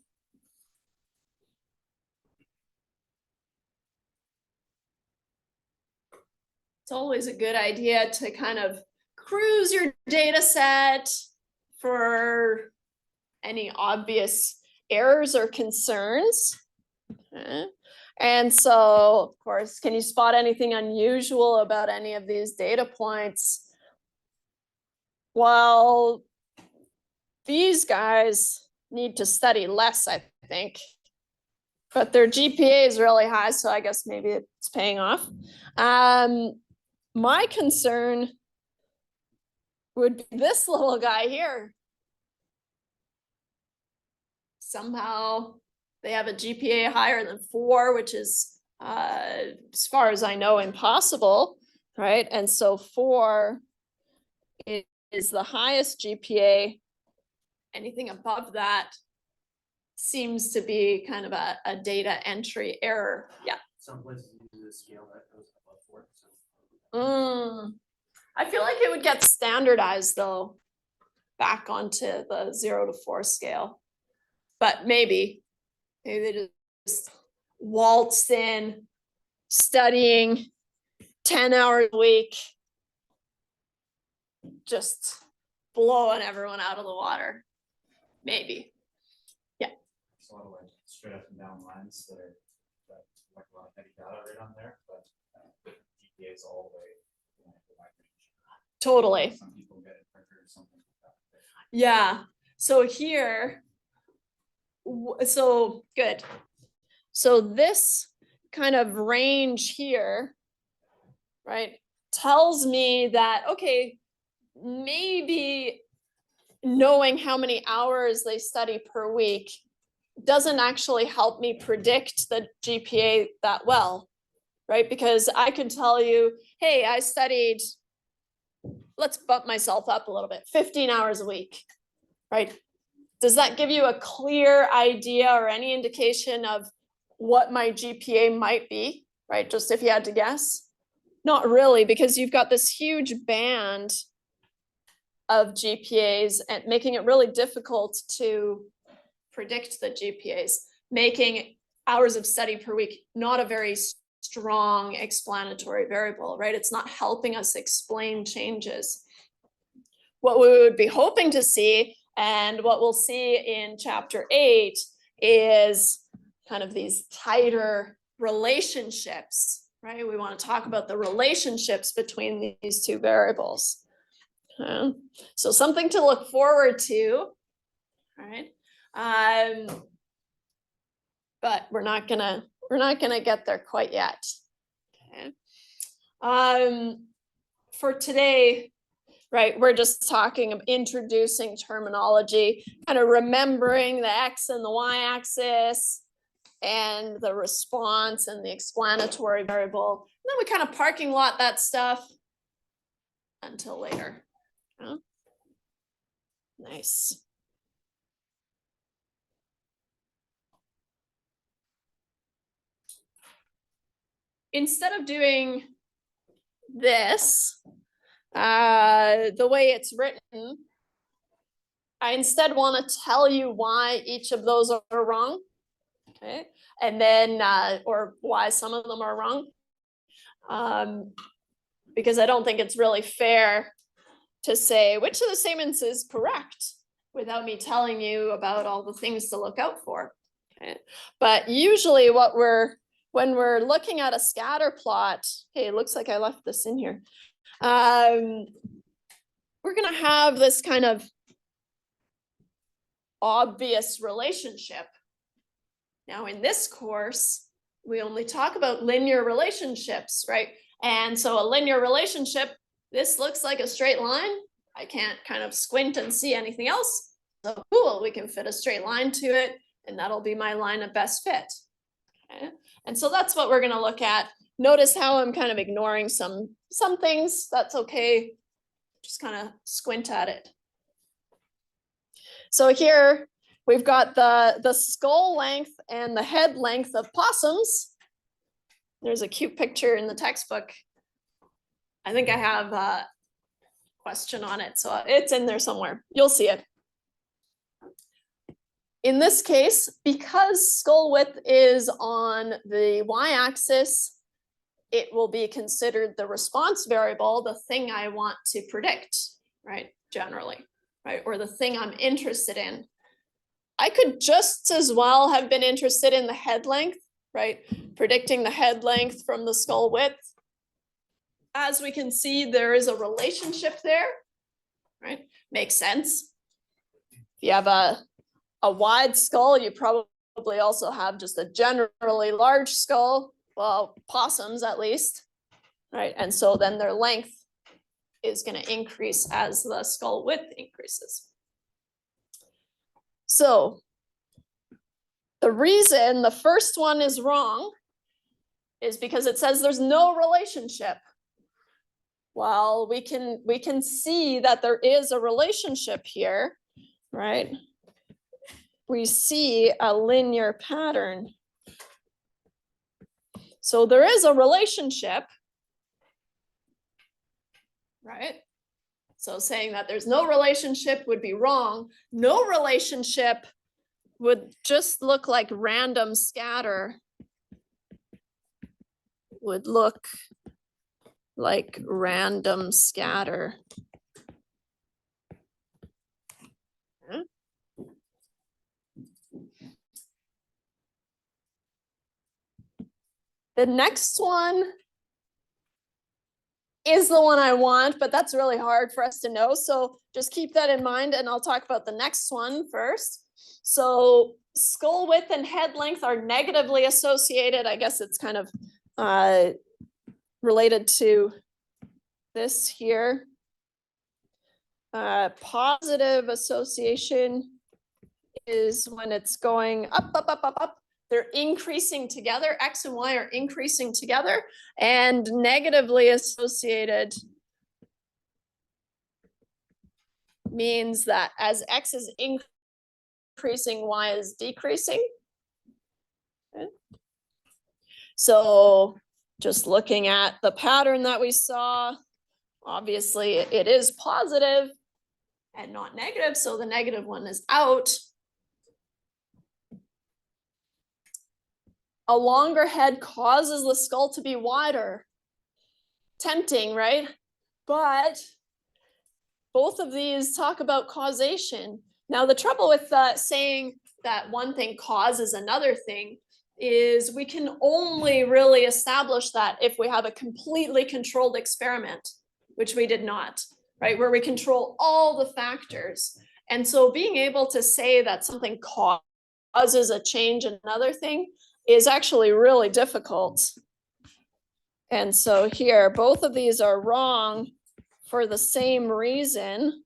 Speaker 1: It's always a good idea to kind of cruise your data set for any obvious errors or concerns. Okay. And so, of course, can you spot anything unusual about any of these data points? Well, these guys need to study less, I think. But their GPA is really high, so I guess maybe it's paying off. My concern would be this little guy here. Somehow they have a GPA higher than 4, which is, as far as I know, impossible, right? And so 4 is the highest GPA. Anything above that seems to be kind of a data entry error. Yeah.
Speaker 2: Some places use a scale that goes above 4.
Speaker 1: I feel like it would get standardized though, back onto the 0 to 4 scale. But maybe they just waltzed in, studying 10 hours a week, just blowing everyone out of the water. Maybe. Yeah.
Speaker 2: There's a lot of like straight up and down lines that are like a lot of heavy data right on there, but GPA is all the way.
Speaker 1: Totally.
Speaker 2: Some people get it quicker or something like that.
Speaker 1: Yeah. So here, so good. So this kind of range here, right, tells me that, okay, maybe knowing how many hours they study per week doesn't actually help me predict the GPA that well, right? Because I can tell you, hey, I studied, let's bump myself up a little bit, 15 hours a week, right? Does that give you a clear idea or any indication of what my GPA might be, right? Just if you had to guess? Not really, because you've got this huge band of GPAs and making it really difficult to predict the GPAs, making hours of study per week not a very strong explanatory variable, right? It's not helping us explain changes. What we would be hoping to see, and what we'll see in chapter 8, is kind of these tighter relationships, right? We want to talk about the relationships between these two variables. So something to look forward to, right? but we're not gonna get there quite yet. Okay. For today, right, we're just talking of introducing terminology, kind of remembering the X and the Y axis and the response and the explanatory variable. And then we kind of parking lot that stuff until later. Yeah. Nice. Instead of doing this, the way it's written, I instead want to tell you why each of those are wrong. Okay. And then, or why some of them are wrong. Because I don't think it's really fair to say which of the statements is correct without me telling you about all the things to look out for. Okay. But usually when we're looking at a scatter plot, hey, it looks like I left this in here. We're gonna have this kind of obvious relationship. Now in this course, we only talk about linear relationships, right? And so a linear relationship, this looks like a straight line. I can't kind of squint and see anything else. So cool, we can fit a straight line to it, and that'll be my line of best fit. Okay. And so that's what we're going to look at. Notice how I'm kind of ignoring some things. That's okay. Just kind of squint at it. So here we've got the skull length and the head length of possums. There's a cute picture in the textbook. I think I have a question on it, so it's in there somewhere. You'll see it. In this case, because skull width is on the y-axis, it will be considered the response variable, the thing I want to predict, right? Generally, right? Or the thing I'm interested in. I could just as well have been interested in the head length, right? Predicting the head length from the skull width. As we can see, there is a relationship there, right? Makes sense. If you have a wide skull, you probably also have just a generally large skull, well, possums at least, right? And so then their length is going to increase as the skull width increases. So the reason the first one is wrong is because it says there's no relationship. Well, we can see that there is a relationship here, right? We see a linear pattern. So there is a relationship, right? So saying that there's no relationship would be wrong. No relationship would just look like random scatter. Would look like random scatter. The next one is the one I want, but that's really hard for us to know. So just keep that in mind, and I'll talk about the next one first. So skull width and head length are negatively associated. I guess it's kind of related to this here. Positive association is when it's going up, up, up, up, up. They're increasing together. X and Y are increasing together. And negatively associated means that as X is increasing, Y is decreasing. Okay. So just looking at the pattern that we saw, obviously it is positive and not negative. So the negative one is out. A longer head causes the skull to be wider. Tempting, right? But both of these talk about causation. Now, the trouble with saying that one thing causes another thing is we can only really establish that if we have a completely controlled experiment, which we did not, right? Where we control all the factors. And so being able to say that something causes causes a change in another thing is actually really difficult. And so here, both of these are wrong for the same reason.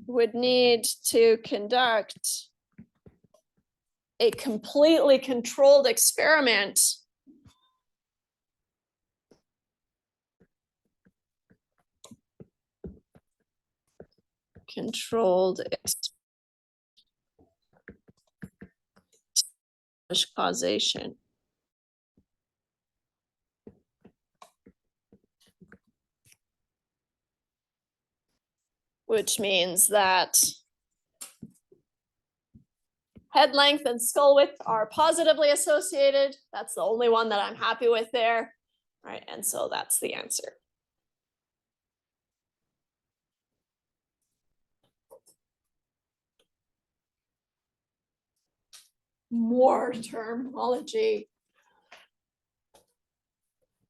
Speaker 1: Would need to conduct a completely controlled experiment causation. Which means that head length and skull width are positively associated. That's the only one that I'm happy with there, right? And so that's the answer. More terminology.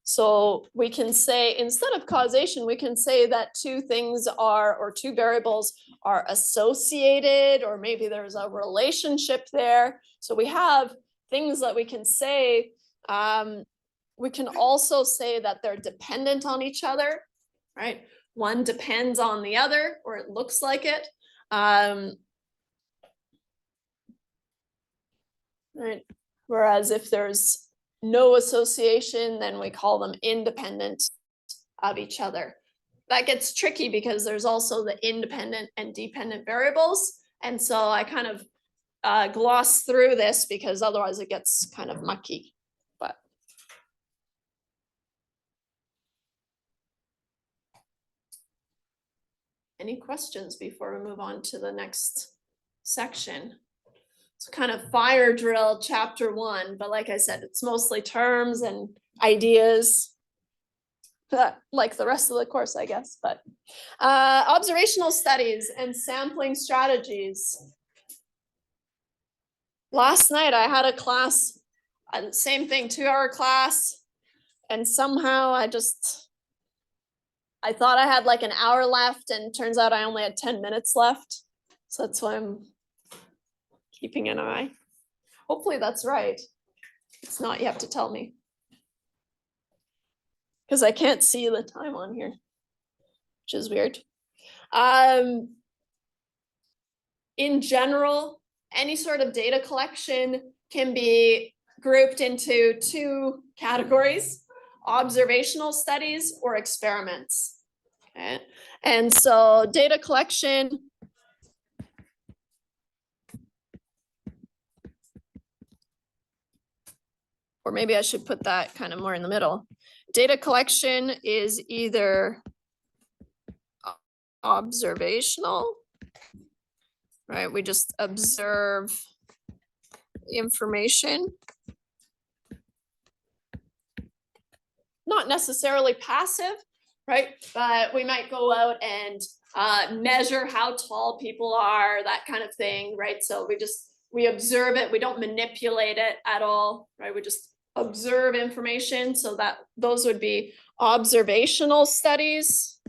Speaker 1: So we can say, instead of causation, we can say that two things are, or two variables are associated, or maybe there's a relationship there. So we have things that we can say. We can also say that they're dependent on each other, right? One depends on the other, or it looks like it. Right. Whereas if there's no association, then we call them independent of each other. That gets tricky because there's also the independent and dependent variables. And so I kind of gloss through this because otherwise it gets kind of mucky. But any questions before we move on to the next section? It's kind of fire drill chapter 1, but like I said, it's mostly terms and ideas, like the rest of the course, I guess. But observational studies and sampling strategies. Last night I had a class, same thing, 2-hour class, and somehow I thought I had like an hour left, and turns out I only had 10 minutes left. So that's why I'm keeping an eye. Hopefully that's right. If it's not, you have to tell me, because I can't see the time on here, which is weird. In general, any sort of data collection can be grouped into 2 categories: observational studies or experiments. Okay, and so data collection, or maybe I should put that kind of more in the middle. Data collection is either observational, right? We just observe information. Not necessarily passive, right? But we might go out and measure how tall people are, that kind of thing, right? So we observe it. We don't manipulate it at all, right? We just observe information. So that those would be observational studies.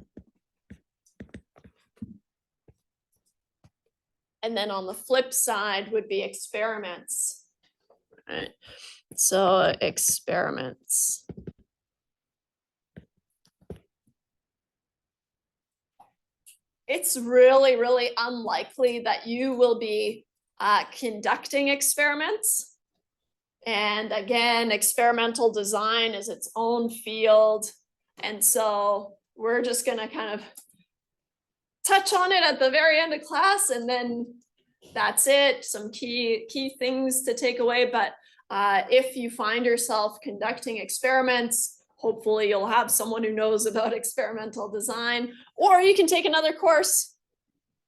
Speaker 1: And then on the flip side would be experiments. Right. So experiments. It's really, really unlikely that you will be conducting experiments. And again, experimental design is its own field. And so we're just going to kind of touch on it at the very end of class, and then that's it. Some key things to take away. But if you find yourself conducting experiments, hopefully you'll have someone who knows about experimental design, or you can take another course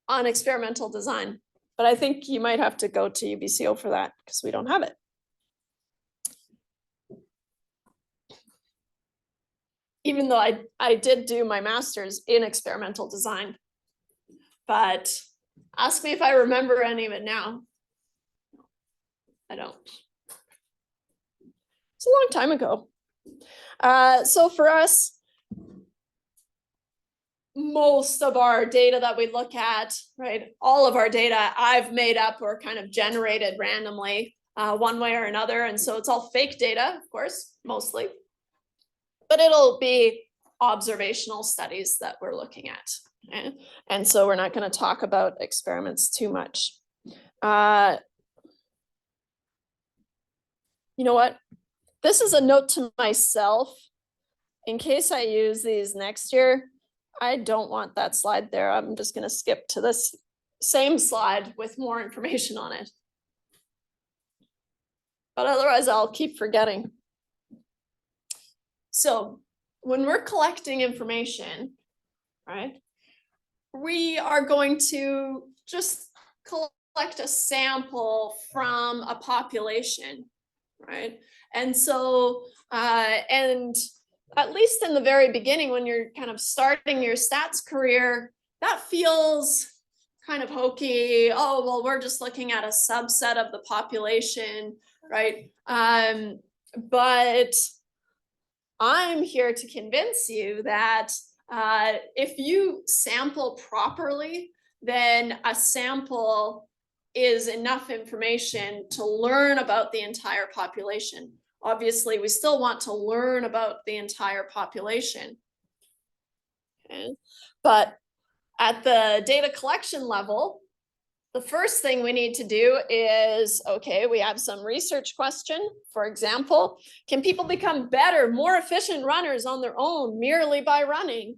Speaker 1: on experimental design. But I think you might have to go to UBCO for that because we don't have it. Even though I did do my master's in experimental design. But ask me if I remember any of it now. I don't. It's a long time ago. So for us, most of our data that we look at, right? All of our data I've made up or kind of generated randomly one way or another. And so it's all fake data, of course, mostly. But it'll be observational studies that we're looking at. Okay? And so we're not going to talk about experiments too much. You know what? This is a note to myself. In case I use these next year, I don't want that slide there. I'm just going to skip to this same slide with more information on it. But otherwise, I'll keep forgetting. So when we're collecting information, right, we are going to just collect a sample from a population, right? And so, and at least in the very beginning, when you're kind of starting your stats career, that feels kind of hokey. Oh, well, we're just looking at a subset of the population, right? But I'm here to convince you that if you sample properly, then a sample is enough information to learn about the entire population. Obviously, we still want to learn about the entire population. Okay. But at the data collection level, the first thing we need to do is, okay, we have some research question. For example, can people become better, more efficient runners on their own merely by running?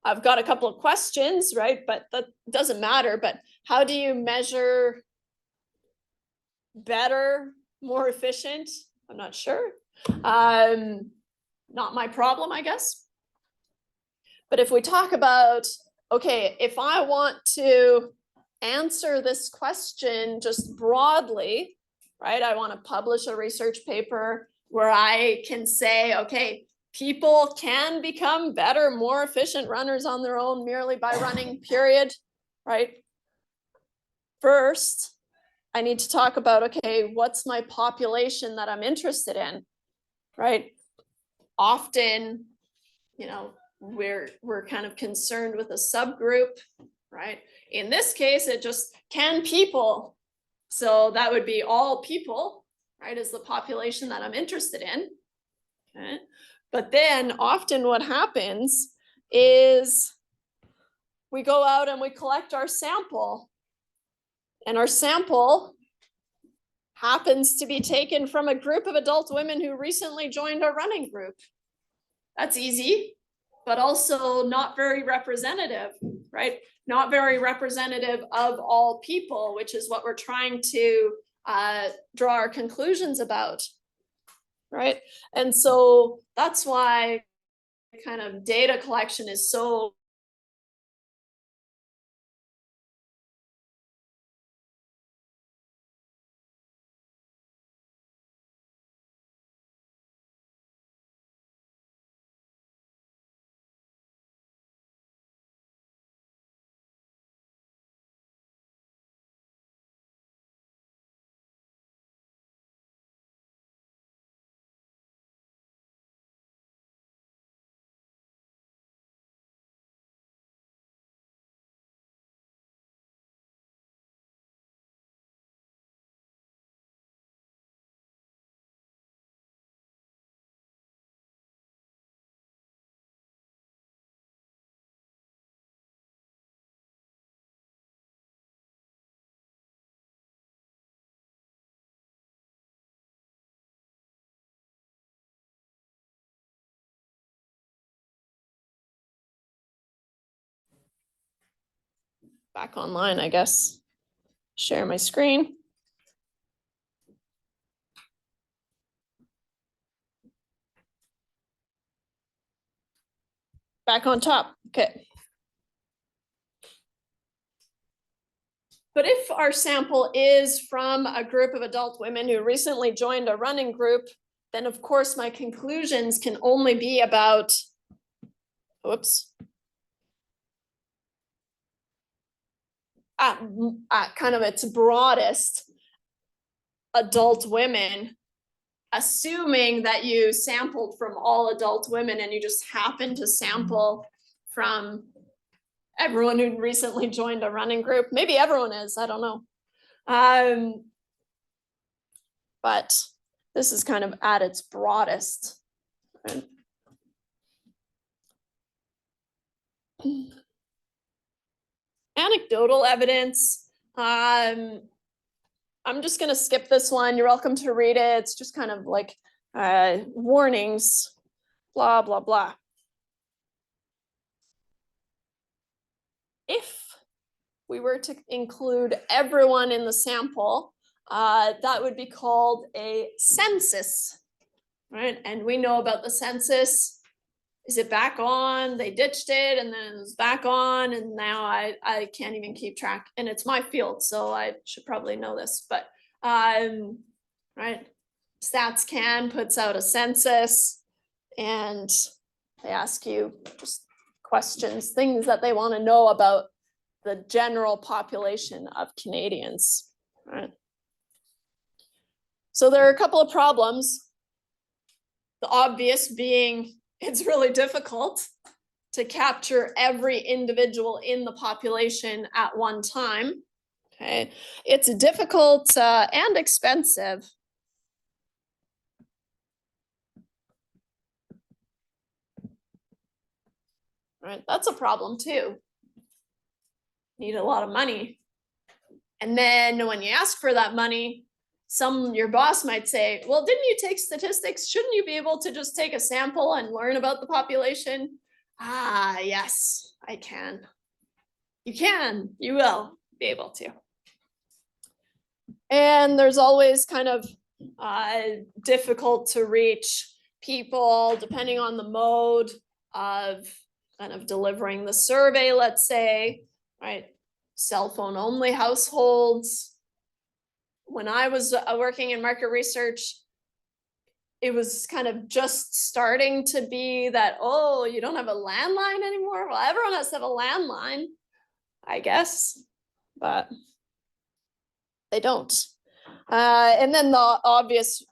Speaker 1: I've got a couple of questions, right? But that doesn't matter. But how do you measure better, more efficient? I'm not sure. Not my problem, I guess. But if we talk about, okay, if I want to answer this question just broadly, right? I want to publish a research paper where I can say, okay, people can become better, more efficient runners on their own merely by running, period, right? First, I need to talk about, okay, what's my population that I'm interested in, right? Often, you know, we're kind of concerned with a subgroup, right? In this case, it just can people. So that would be all people, right, is the population that I'm interested in. Okay. But then often what happens is we go out and we collect our sample. And our sample happens to be taken from a group of adult women who recently joined our running group. That's easy, but also not very representative, right? Not very representative of all people, which is what we're trying to draw our conclusions about, right? And so that's why kind of data collection is so back online, I guess. Share my screen. Back on top. Okay. But if our sample is from a group of adult women who recently joined a running group, then of course my conclusions can only be about, whoops, kind of its broadest, adult women, assuming that you sampled from all adult women and you just happen to sample from everyone who recently joined a running group. Maybe everyone is, I don't know. But this is kind of at its broadest. Right? Anecdotal evidence. I'm just going to skip this one. You're welcome to read it. It's just kind of like warnings, blah, blah, blah. If we were to include everyone in the sample, that would be called a census, right? And we know about the census. Is it back on? They ditched it and then it's back on, and now I can't even keep track. And it's my field, so I should probably know this. But right, StatsCan puts out a census, and they ask you just questions, things that they want to know about the general population of Canadians. Right. So there are a couple of problems. The obvious being it's really difficult to capture every individual in the population at one time. Okay, it's difficult and expensive. Right, that's a problem too. Need a lot of money. And then when you ask for that money, your boss might say, well, didn't you take statistics? Shouldn't you be able to just take a sample and learn about the population? Ah, yes, I can. You will be able to. And there's always kind of difficult to reach people depending on the mode of kind of delivering the survey, let's say, right? Cell phone only households. When I was working in market research, it was kind of just starting to be that, oh, you don't have a landline anymore? Well, everyone has to have a landline, I guess, but they don't. And then the obvious,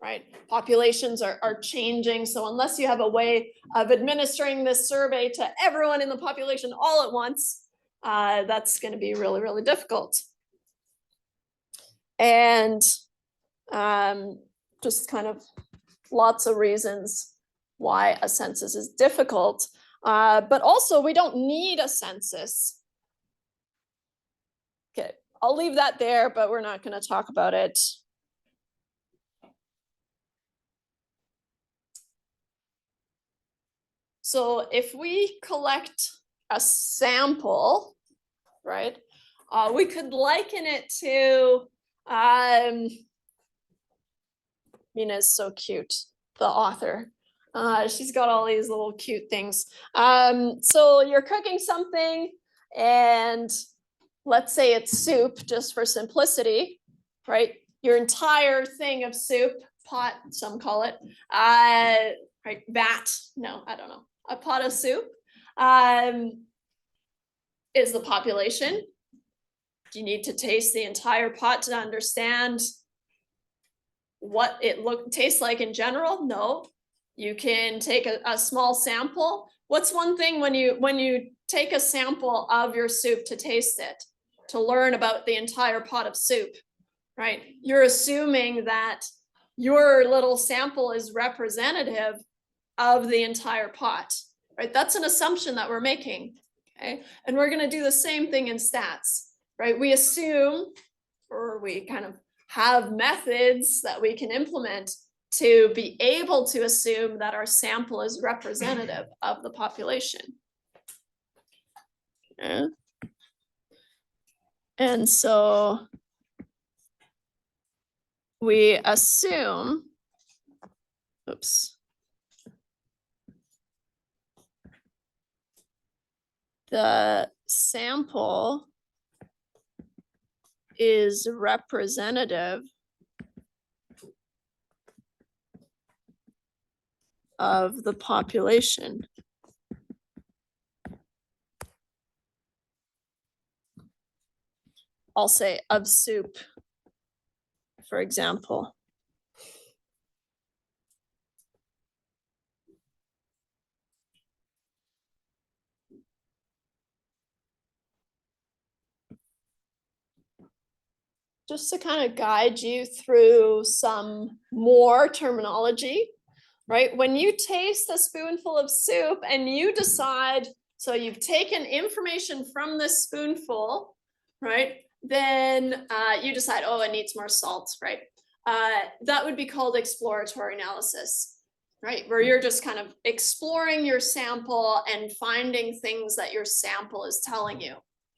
Speaker 1: right, populations are changing. So unless you have a way of administering this survey to everyone in the population all at once, that's going to be really, really difficult. And just kind of lots of reasons why a census is difficult. But also we don't need a census. Okay, I'll leave that there, but we're not going to talk about it. So if we collect a sample, right, we could liken it to, Mina's so cute, the author. She's got all these little cute things. So you're cooking something, and let's say it's soup, just for simplicity, right? Your entire thing of soup, pot, some call it, right, vat, no, I don't know, a pot of soup is the population. Do you need to taste the entire pot to understand what it tastes like in general? No. You can take a small sample. What's one thing when you take a sample of your soup to taste it, to learn about the entire pot of soup, right? You're assuming that your little sample is representative of the entire pot, right? That's an assumption that we're making, okay? And we're going to do the same thing in stats, right? We assume, or we kind of have methods that we can implement to be able to assume that our sample is representative of the population. Okay. And so we assume, oops, the sample is representative of the population. I'll say of soup, for example. just to kind of guide you through some more terminology, right? When you taste a spoonful of soup and you decide, so you've taken information from this spoonful, right? Then you decide, oh, it needs more salt, right? That would be called exploratory analysis, right? Where you're just kind of exploring your sample and finding things that your sample is telling you,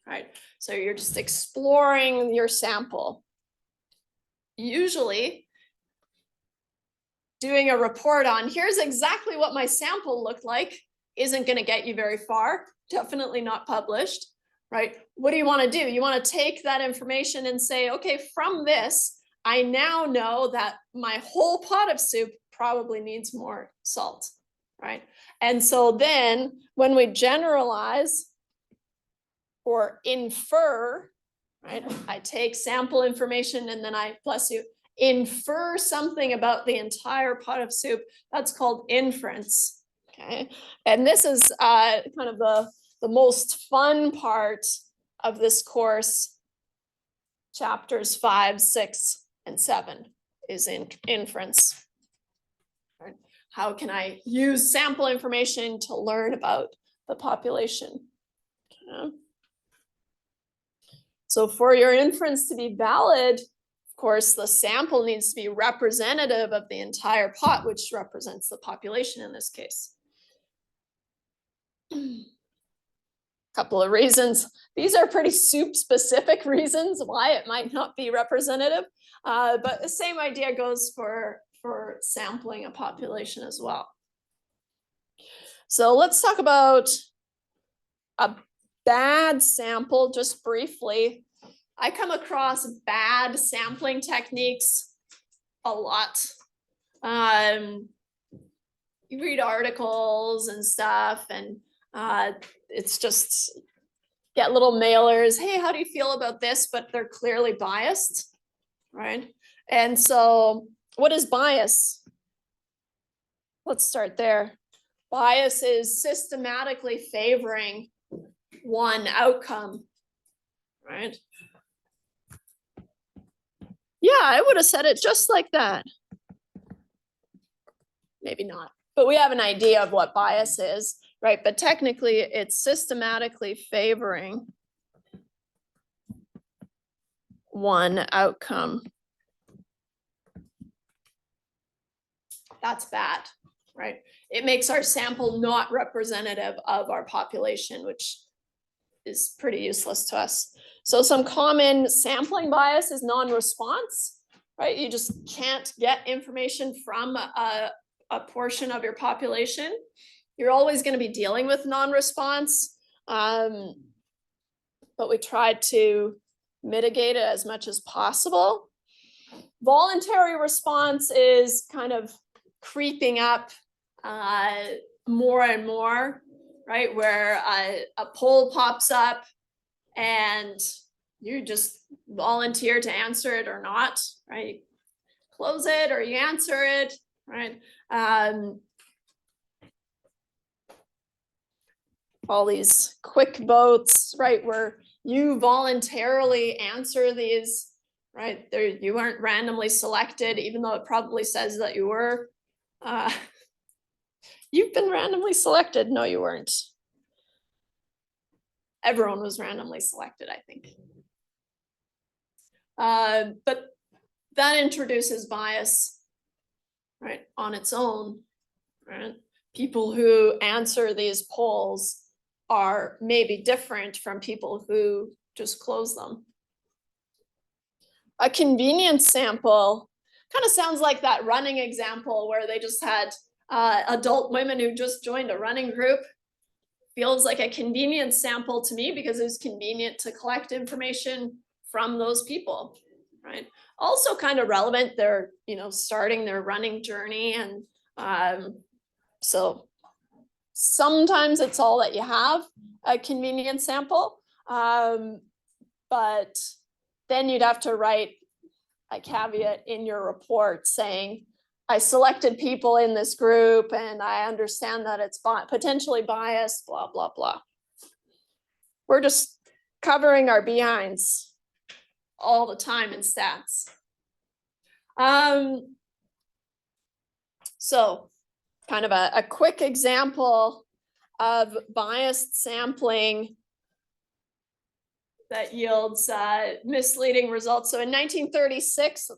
Speaker 1: right? So you're just exploring your sample. Usually, doing a report on here's exactly what my sample looked like isn't going to get you very far. Definitely not published, right? What do you want to do? You want to take that information and say, okay, from this, I now know that my whole pot of soup probably needs more salt, right? And so then when we generalize or infer, right? I take sample information and then I, bless you, infer something about the entire pot of soup. That's called inference, okay? And this is kind of the most fun part of this course. Chapters 5, 6, and 7 is in inference. Right? How can I use sample information to learn about the population? Okay. So for your inference to be valid, of course, the sample needs to be representative of the entire pot, which represents the population in this case. Couple of reasons. These are pretty soup specific reasons why it might not be representative, but the same idea goes for sampling a population as well. So let's talk about a bad sample just briefly. I come across bad sampling techniques a lot. You read articles and stuff, and it's just get little mailers. Hey, how do you feel about this? But they're clearly biased, right? And so what is bias? Let's start there. Bias is systematically favoring one outcome, right? Yeah, I would have said it just like that. Maybe not, but we have an idea of what bias is, right? But technically it's systematically favoring one outcome. That's bad, right? It makes our sample not representative of our population, which is pretty useless to us. So some common sampling bias is non-response, right? You just can't get information from a portion of your population. You're always going to be dealing with non-response, but we try to mitigate it as much as possible. Voluntary response is kind of creeping up more and more, right? Where a poll pops up and you just volunteer to answer it or not, right? Close it or you answer it, right? All these quick votes, right? Where you voluntarily answer these, right? There, you weren't randomly selected, even though it probably says that you were. You've been randomly selected. No, you weren't. Everyone was randomly selected, I think. But that introduces bias, right, on its own, right? People who answer these polls are maybe different from people who just close them. A convenience sample kind of sounds like that running example where they just had adult women who just joined a running group. Feels like a convenience sample to me because it was convenient to collect information from those people, right? Also kind of relevant, they're, you know, starting their running journey, and so sometimes it's all that you have, a convenience sample, but then you'd have to write a caveat in your report saying, I selected people in this group and I understand that it's potentially biased, blah, blah, blah. We're just covering our behinds. all the time in stats. So kind of a quick example of biased sampling that yields misleading results. So in 1936,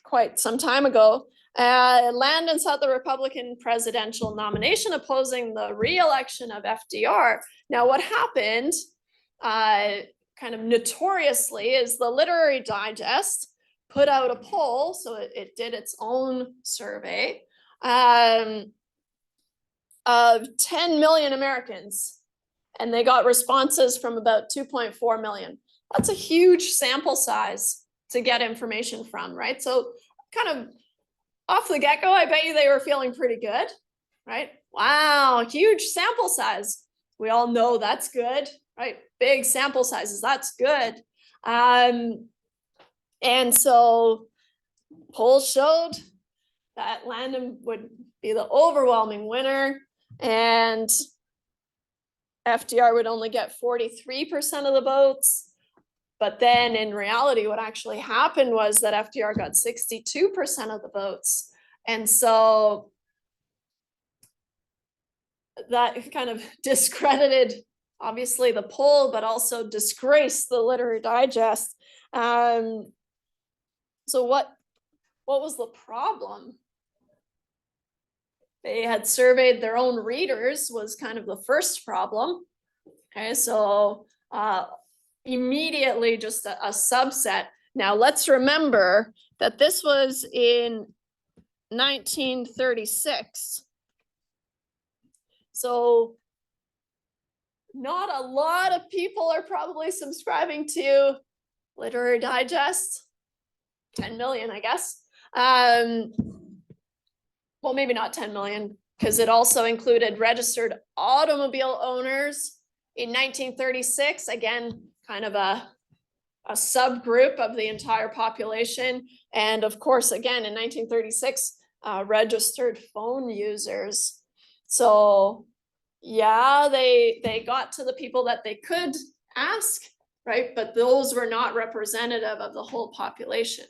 Speaker 1: quite some time ago, Landon sought the Republican presidential nomination opposing the re-election of FDR. Now what happened, kind of notoriously, is the Literary Digest put out a poll, so it did its own survey of 10 million Americans, and they got responses from about 2.4 million. That's a huge sample size to get information from, right? So kind of off the get-go, I bet you they were feeling pretty good, right? Wow, huge sample size. We all know that's good, right? Big sample sizes, that's good. And so polls showed that Landon would be the overwhelming winner, and FDR would only get 43% of the votes. But then in reality, what actually happened was that FDR got 62% of the votes. And so that kind of discredited, obviously, the poll, but also disgraced the Literary Digest. So what was the problem? They had surveyed their own readers, was kind of the first problem. Okay, so immediately just a subset. Now let's remember that this was in 1936. So not a lot of people are probably subscribing to Literary Digest. 10 million, I guess. Well, maybe not 10 million, because it also included registered automobile owners in 1936. Again, kind of a subgroup of the entire population. And of course, again, in 1936, registered phone users. So yeah, they got to the people that they could ask, right? But those were not representative of the whole population,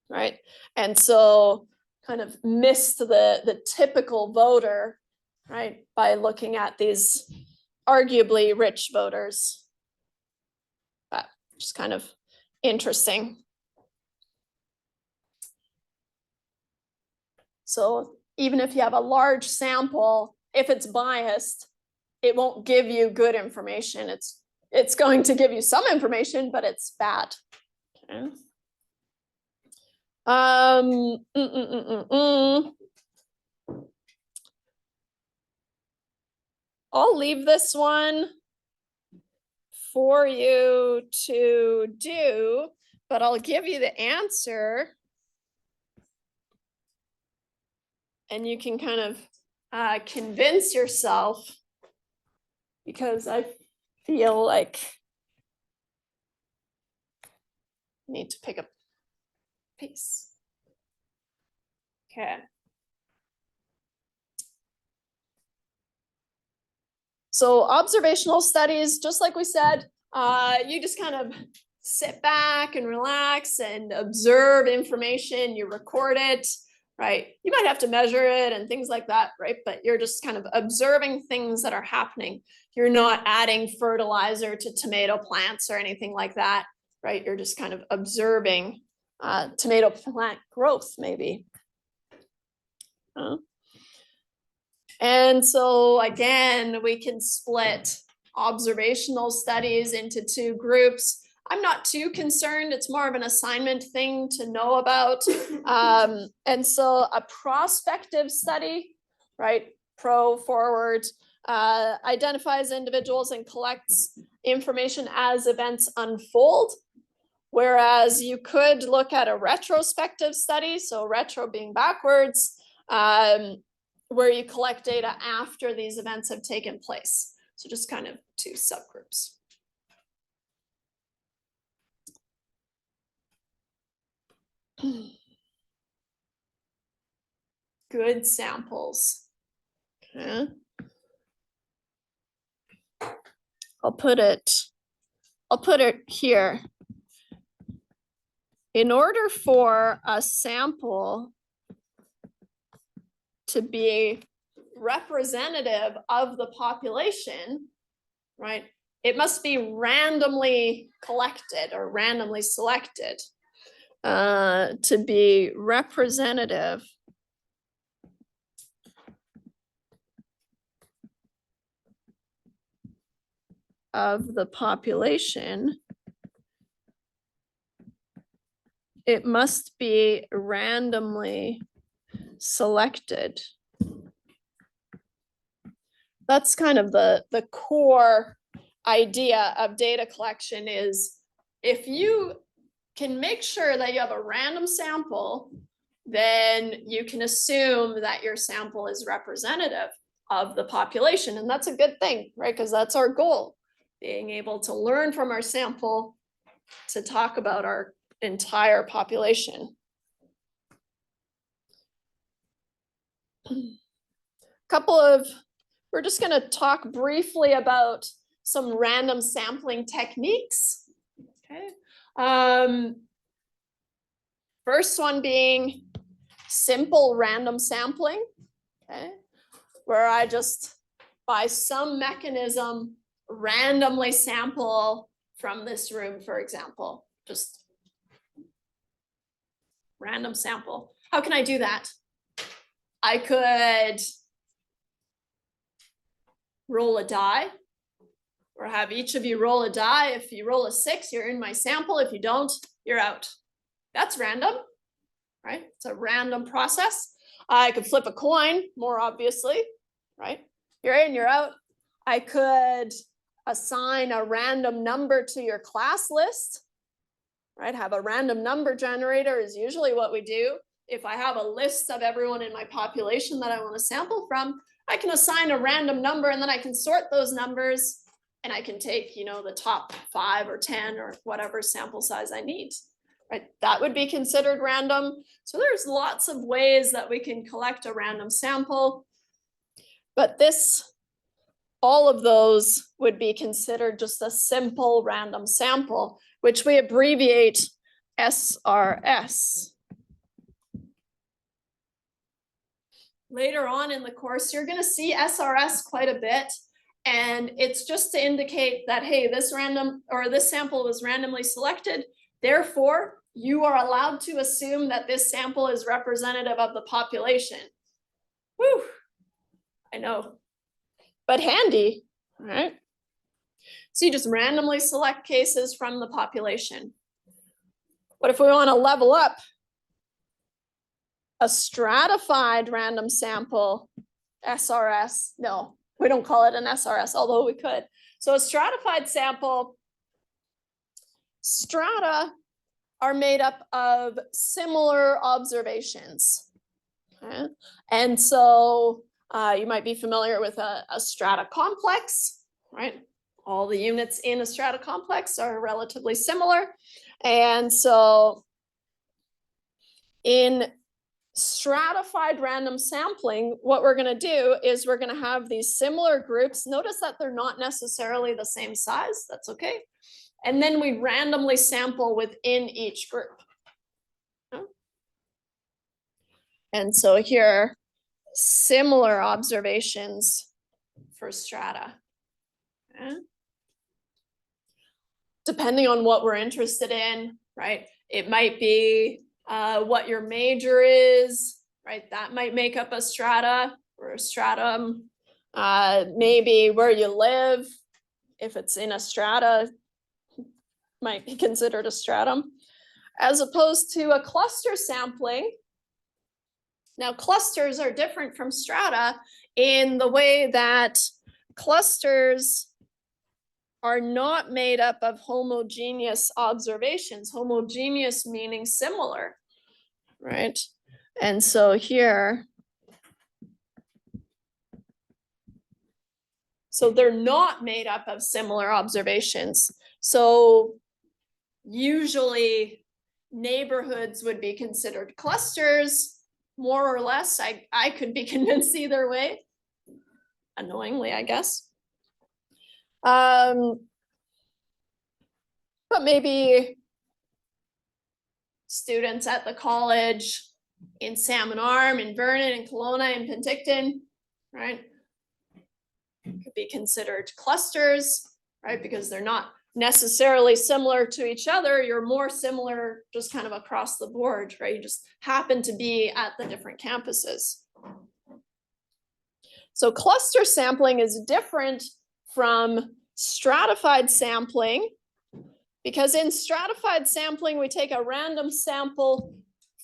Speaker 1: right? And so kind of missed the typical voter, right? By looking at these arguably rich voters. But just kind of interesting. So even if you have a large sample, if it's biased, it won't give you good information. It's going to give you some information, but it's bad. Okay. I'll leave this one for you to do, but I'll give you the answer. And you can kind of convince yourself, because I feel like I need to pick up pace. Okay. So observational studies, just like we said, you just kind of sit back and relax and observe information. You record it, right? You might have to measure it and things like that, right? But you're just kind of observing things that are happening. You're not adding fertilizer to tomato plants or anything like that, right? You're just kind of observing tomato plant growth, maybe. And so again, we can split observational studies into two groups. I'm not too concerned. It's more of an assignment thing to know about. And so a prospective study, right? Forward, identifies individuals and collects information as events unfold. Whereas you could look at a retrospective study, so retro being backwards, where you collect data after these events have taken place. So just kind of two subgroups. Good samples. Okay. I'll put it here. in order for a sample to be representative of the population, right, it must be randomly collected or randomly selected to be representative of the population. It must be randomly selected. That's kind of the core idea of data collection is if you can make sure that you have a random sample, then you can assume that your sample is representative of the population. And that's a good thing, right? Because that's our goal, being able to learn from our sample to talk about our entire population. We're just going to talk briefly about some random sampling techniques. Okay. First one being simple random sampling, okay, where I just, by some mechanism, randomly sample from this room, for example, just random sample. How can I do that? I could roll a die, or have each of you roll a die. If you roll a 6, you're in my sample. If you don't, you're out. That's random, right? It's a random process. I could flip a coin, more obviously, right? You're in, you're out. I could assign a random number to your class list, right? Have a random number generator is usually what we do. If I have a list of everyone in my population that I want to sample from, I can assign a random number and then I can sort those numbers and I can take, you know, the top 5 or 10 or whatever sample size I need, right? That would be considered random. So there's lots of ways that we can collect a random sample, but all of those would be considered just a simple random sample, which we abbreviate SRS. Later on in the course, you're going to see SRS quite a bit. And it's just to indicate that, hey, this sample was randomly selected. Therefore, you are allowed to assume that this sample is representative of the population. Whew, I know, but handy, right? So you just randomly select cases from the population. What if we want to level up? A stratified random sample, SRS, no, we don't call it an SRS, although we could. So a stratified sample, strata are made up of similar observations. Okay? And so you might be familiar with a strata complex, right? All the units in a strata complex are relatively similar. And so in stratified random sampling, what we're going to do is we're going to have these similar groups. Notice that they're not necessarily the same size. That's okay. And then we randomly sample within each group. And so here, similar observations for strata. Okay. Depending on what we're interested in, right? It might be what your major is, right? That might make up a strata or a stratum. Maybe where you live, if it's in a strata, might be considered a stratum, as opposed to a cluster sampling. Now, clusters are different from strata in the way that clusters are not made up of homogeneous observations, homogeneous meaning similar, right? And so here, so they're not made up of similar observations. So usually neighborhoods would be considered clusters, more or less. I could be convinced either way, annoyingly, I guess. But maybe students at the college in Salmon Arm, in Vernon, in Kelowna, in Penticton, right? Could be considered clusters, right? Because they're not necessarily similar to each other. You're more similar just kind of across the board, right? You just happen to be at the different campuses. So cluster sampling is different from stratified sampling, because in stratified sampling, we take a random sample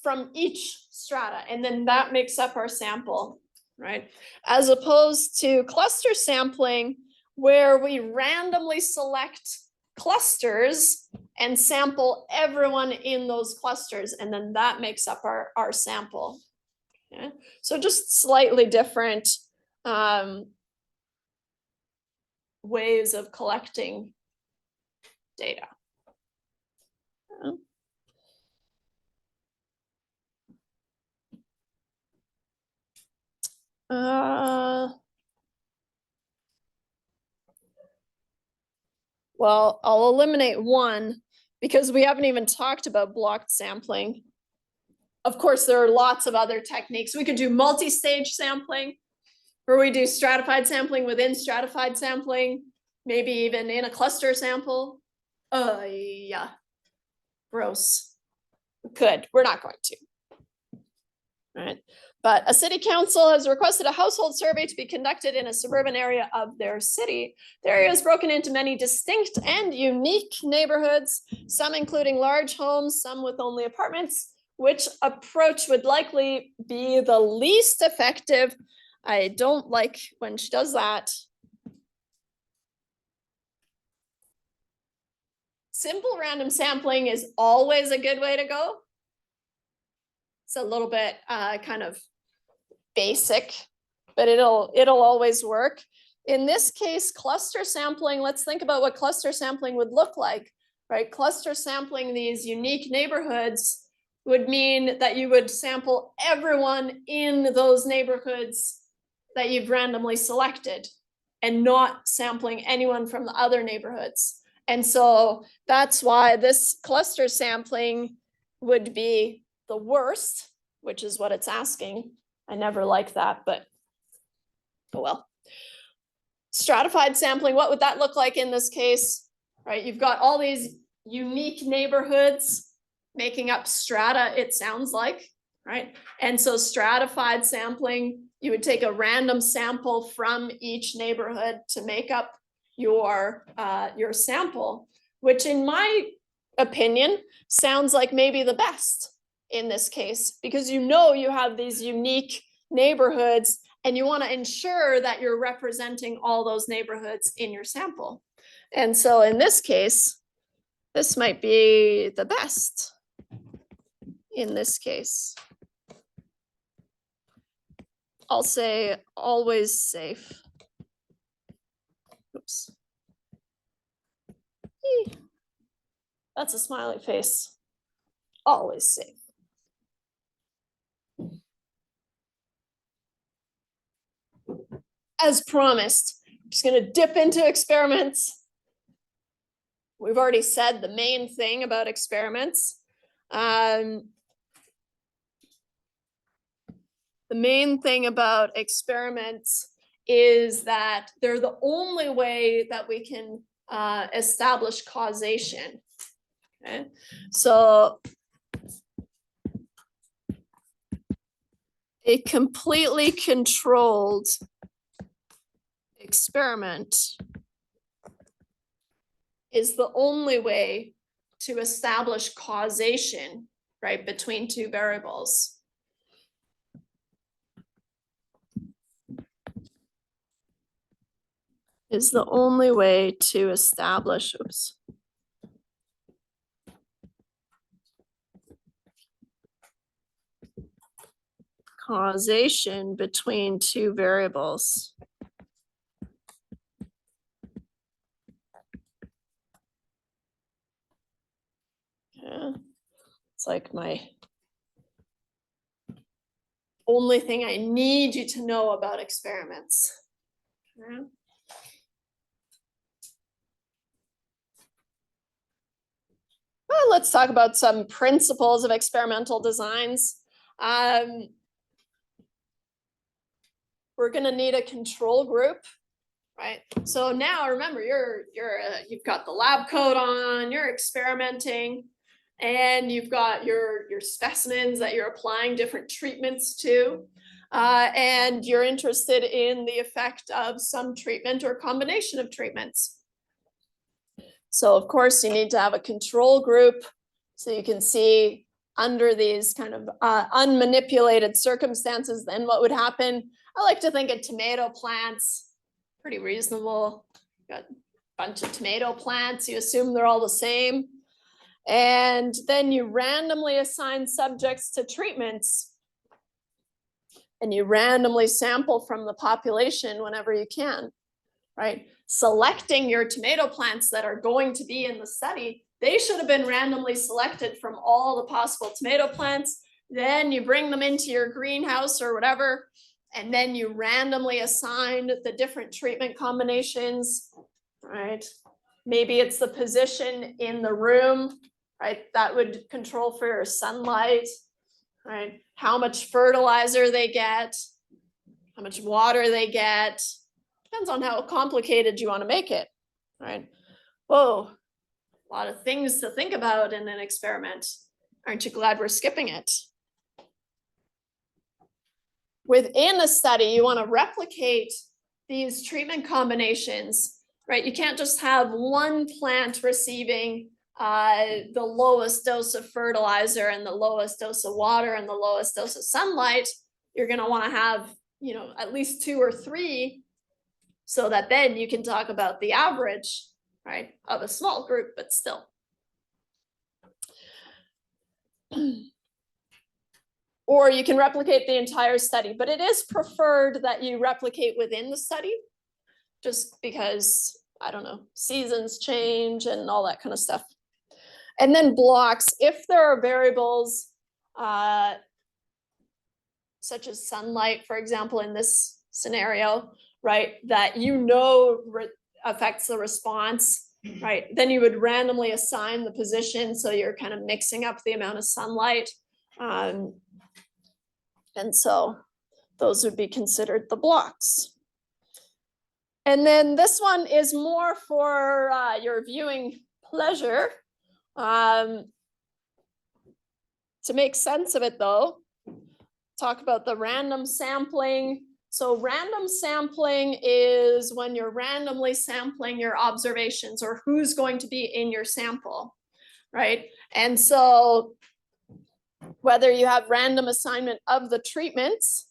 Speaker 1: from each strata, and then that makes up our sample, right? As opposed to cluster sampling, where we randomly select clusters and sample everyone in those clusters, and then that makes up our sample. Okay? So just slightly different ways of collecting data. Well, I'll eliminate one because we haven't even talked about blocked sampling. Of course, there are lots of other techniques. We could do multi-stage sampling, where we do stratified sampling within stratified sampling, maybe even in a cluster sample. Yeah, gross. We could, we're not going to. All right. But a city council has requested a household survey to be conducted in a suburban area of their city. The area is broken into many distinct and unique neighborhoods, some including large homes, some with only apartments. Which approach would likely be the least effective? I don't like when she does that. Simple random sampling is always a good way to go. It's a little bit kind of basic, but it'll always work. In this case, cluster sampling, let's think about what cluster sampling would look like, right? Cluster sampling these unique neighborhoods would mean that you would sample everyone in those neighborhoods that you've randomly selected and not sampling anyone from the other neighborhoods. And so that's why this cluster sampling would be the worst, which is what it's asking. I never like that, but oh well. Stratified sampling, what would that look like in this case? Right, you've got all these unique neighborhoods making up strata, it sounds like, right? And so stratified sampling, you would take a random sample from each neighborhood to make up your sample, which in my opinion sounds like maybe the best in this case, because you know you have these unique neighborhoods and you want to ensure that you're representing all those neighborhoods in your sample. And so in this case, this might be the best in this case. I'll say always safe. Oops. Eee. That's a smiley face. Always safe. As promised, I'm just going to dip into experiments. We've already said the main thing about experiments. The main thing about experiments is that they're the only way that we can establish causation. Okay, so a completely controlled experiment is the only way to establish causation, right, between two variables. Is the only way to establish, oops. Causation between two variables. Yeah, it's like my only thing I need you to know about experiments. Yeah. Well, let's talk about some principles of experimental designs. We're going to need a control group, right? So now remember, you've got the lab coat on, you're experimenting, and you've got your specimens that you're applying different treatments to, and you're interested in the effect of some treatment or combination of treatments. So of course you need to have a control group so you can see under these kind of unmanipulated circumstances, then what would happen. I like to think of tomato plants, pretty reasonable. Got a bunch of tomato plants, you assume they're all the same. And then you randomly assign subjects to treatments. And you randomly sample from the population whenever you can, right? Selecting your tomato plants that are going to be in the study, they should have been randomly selected from all the possible tomato plants. Then you bring them into your greenhouse or whatever, and then you randomly assign the different treatment combinations, right? Maybe it's the position in the room, right? That would control for your sunlight, right? How much fertilizer they get, how much water they get. Depends on how complicated you want to make it, right? Whoa, a lot of things to think about in an experiment. Aren't you glad we're skipping it? Within a study, you want to replicate these treatment combinations, right? You can't just have one plant receiving the lowest dose of fertilizer and the lowest dose of water and the lowest dose of sunlight. You're going to want to have, at least 2 or 3, so that then you can talk about the average, right, of a small group, but still. Or you can replicate the entire study, but it is preferred that you replicate within the study, just because, I don't know, seasons change and all that kind of stuff. And then blocks, if there are variables, such as sunlight, for example, in this scenario, right, that affects the response, right, then you would randomly assign the position, so you're kind of mixing up the amount of sunlight. And so those would be considered the blocks. And then this one is more for your viewing pleasure. To make sense of it though, talk about the random sampling. So random sampling is when you're randomly sampling your observations or who's going to be in your sample, right? And so whether you have random assignment of the treatments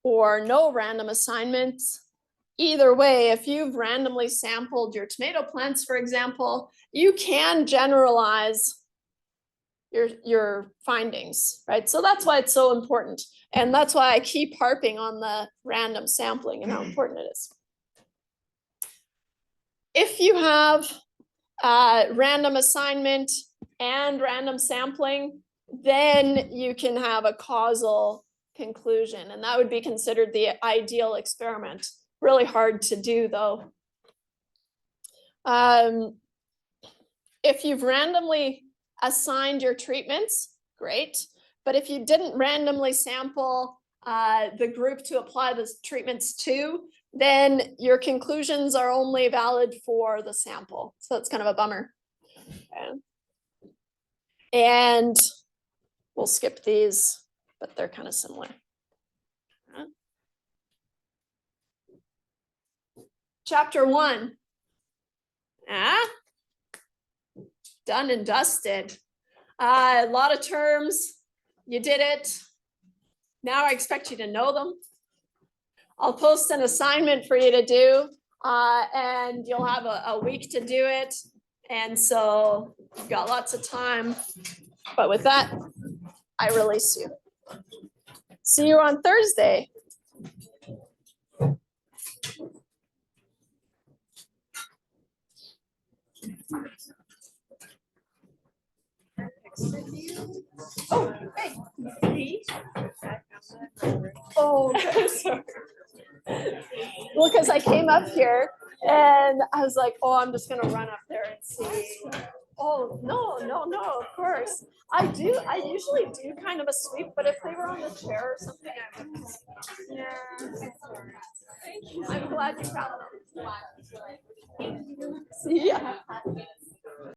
Speaker 1: or no random assignments, either way, if you've randomly sampled your tomato plants, for example, you can generalize your findings, right? So that's why it's so important. And that's why I keep harping on the random sampling and how important it is. If you have random assignment and random sampling, then you can have a causal conclusion, and that would be considered the ideal experiment. Really hard to do though. If you've randomly assigned your treatments, great. But if you didn't randomly sample the group to apply the treatments to, then your conclusions are only valid for the sample. So it's kind of a bummer. Okay. And we'll skip these, but they're kind of similar. Chapter 1. Done and dusted. A lot of terms. You did it. Now I expect you to know them. I'll post an assignment for you to do, and you'll have a week to do it. And so you've got lots of time. But with that, I release you. See you on Thursday. Oh, hey. Oh, okay. Sorry. Well, because I came up here and I was like, oh, I'm just going to run up there and see. Oh, no, of course. I usually do kind of a sweep, but if they were on the chair or something, I would. Yeah. I'm glad you found them. See ya.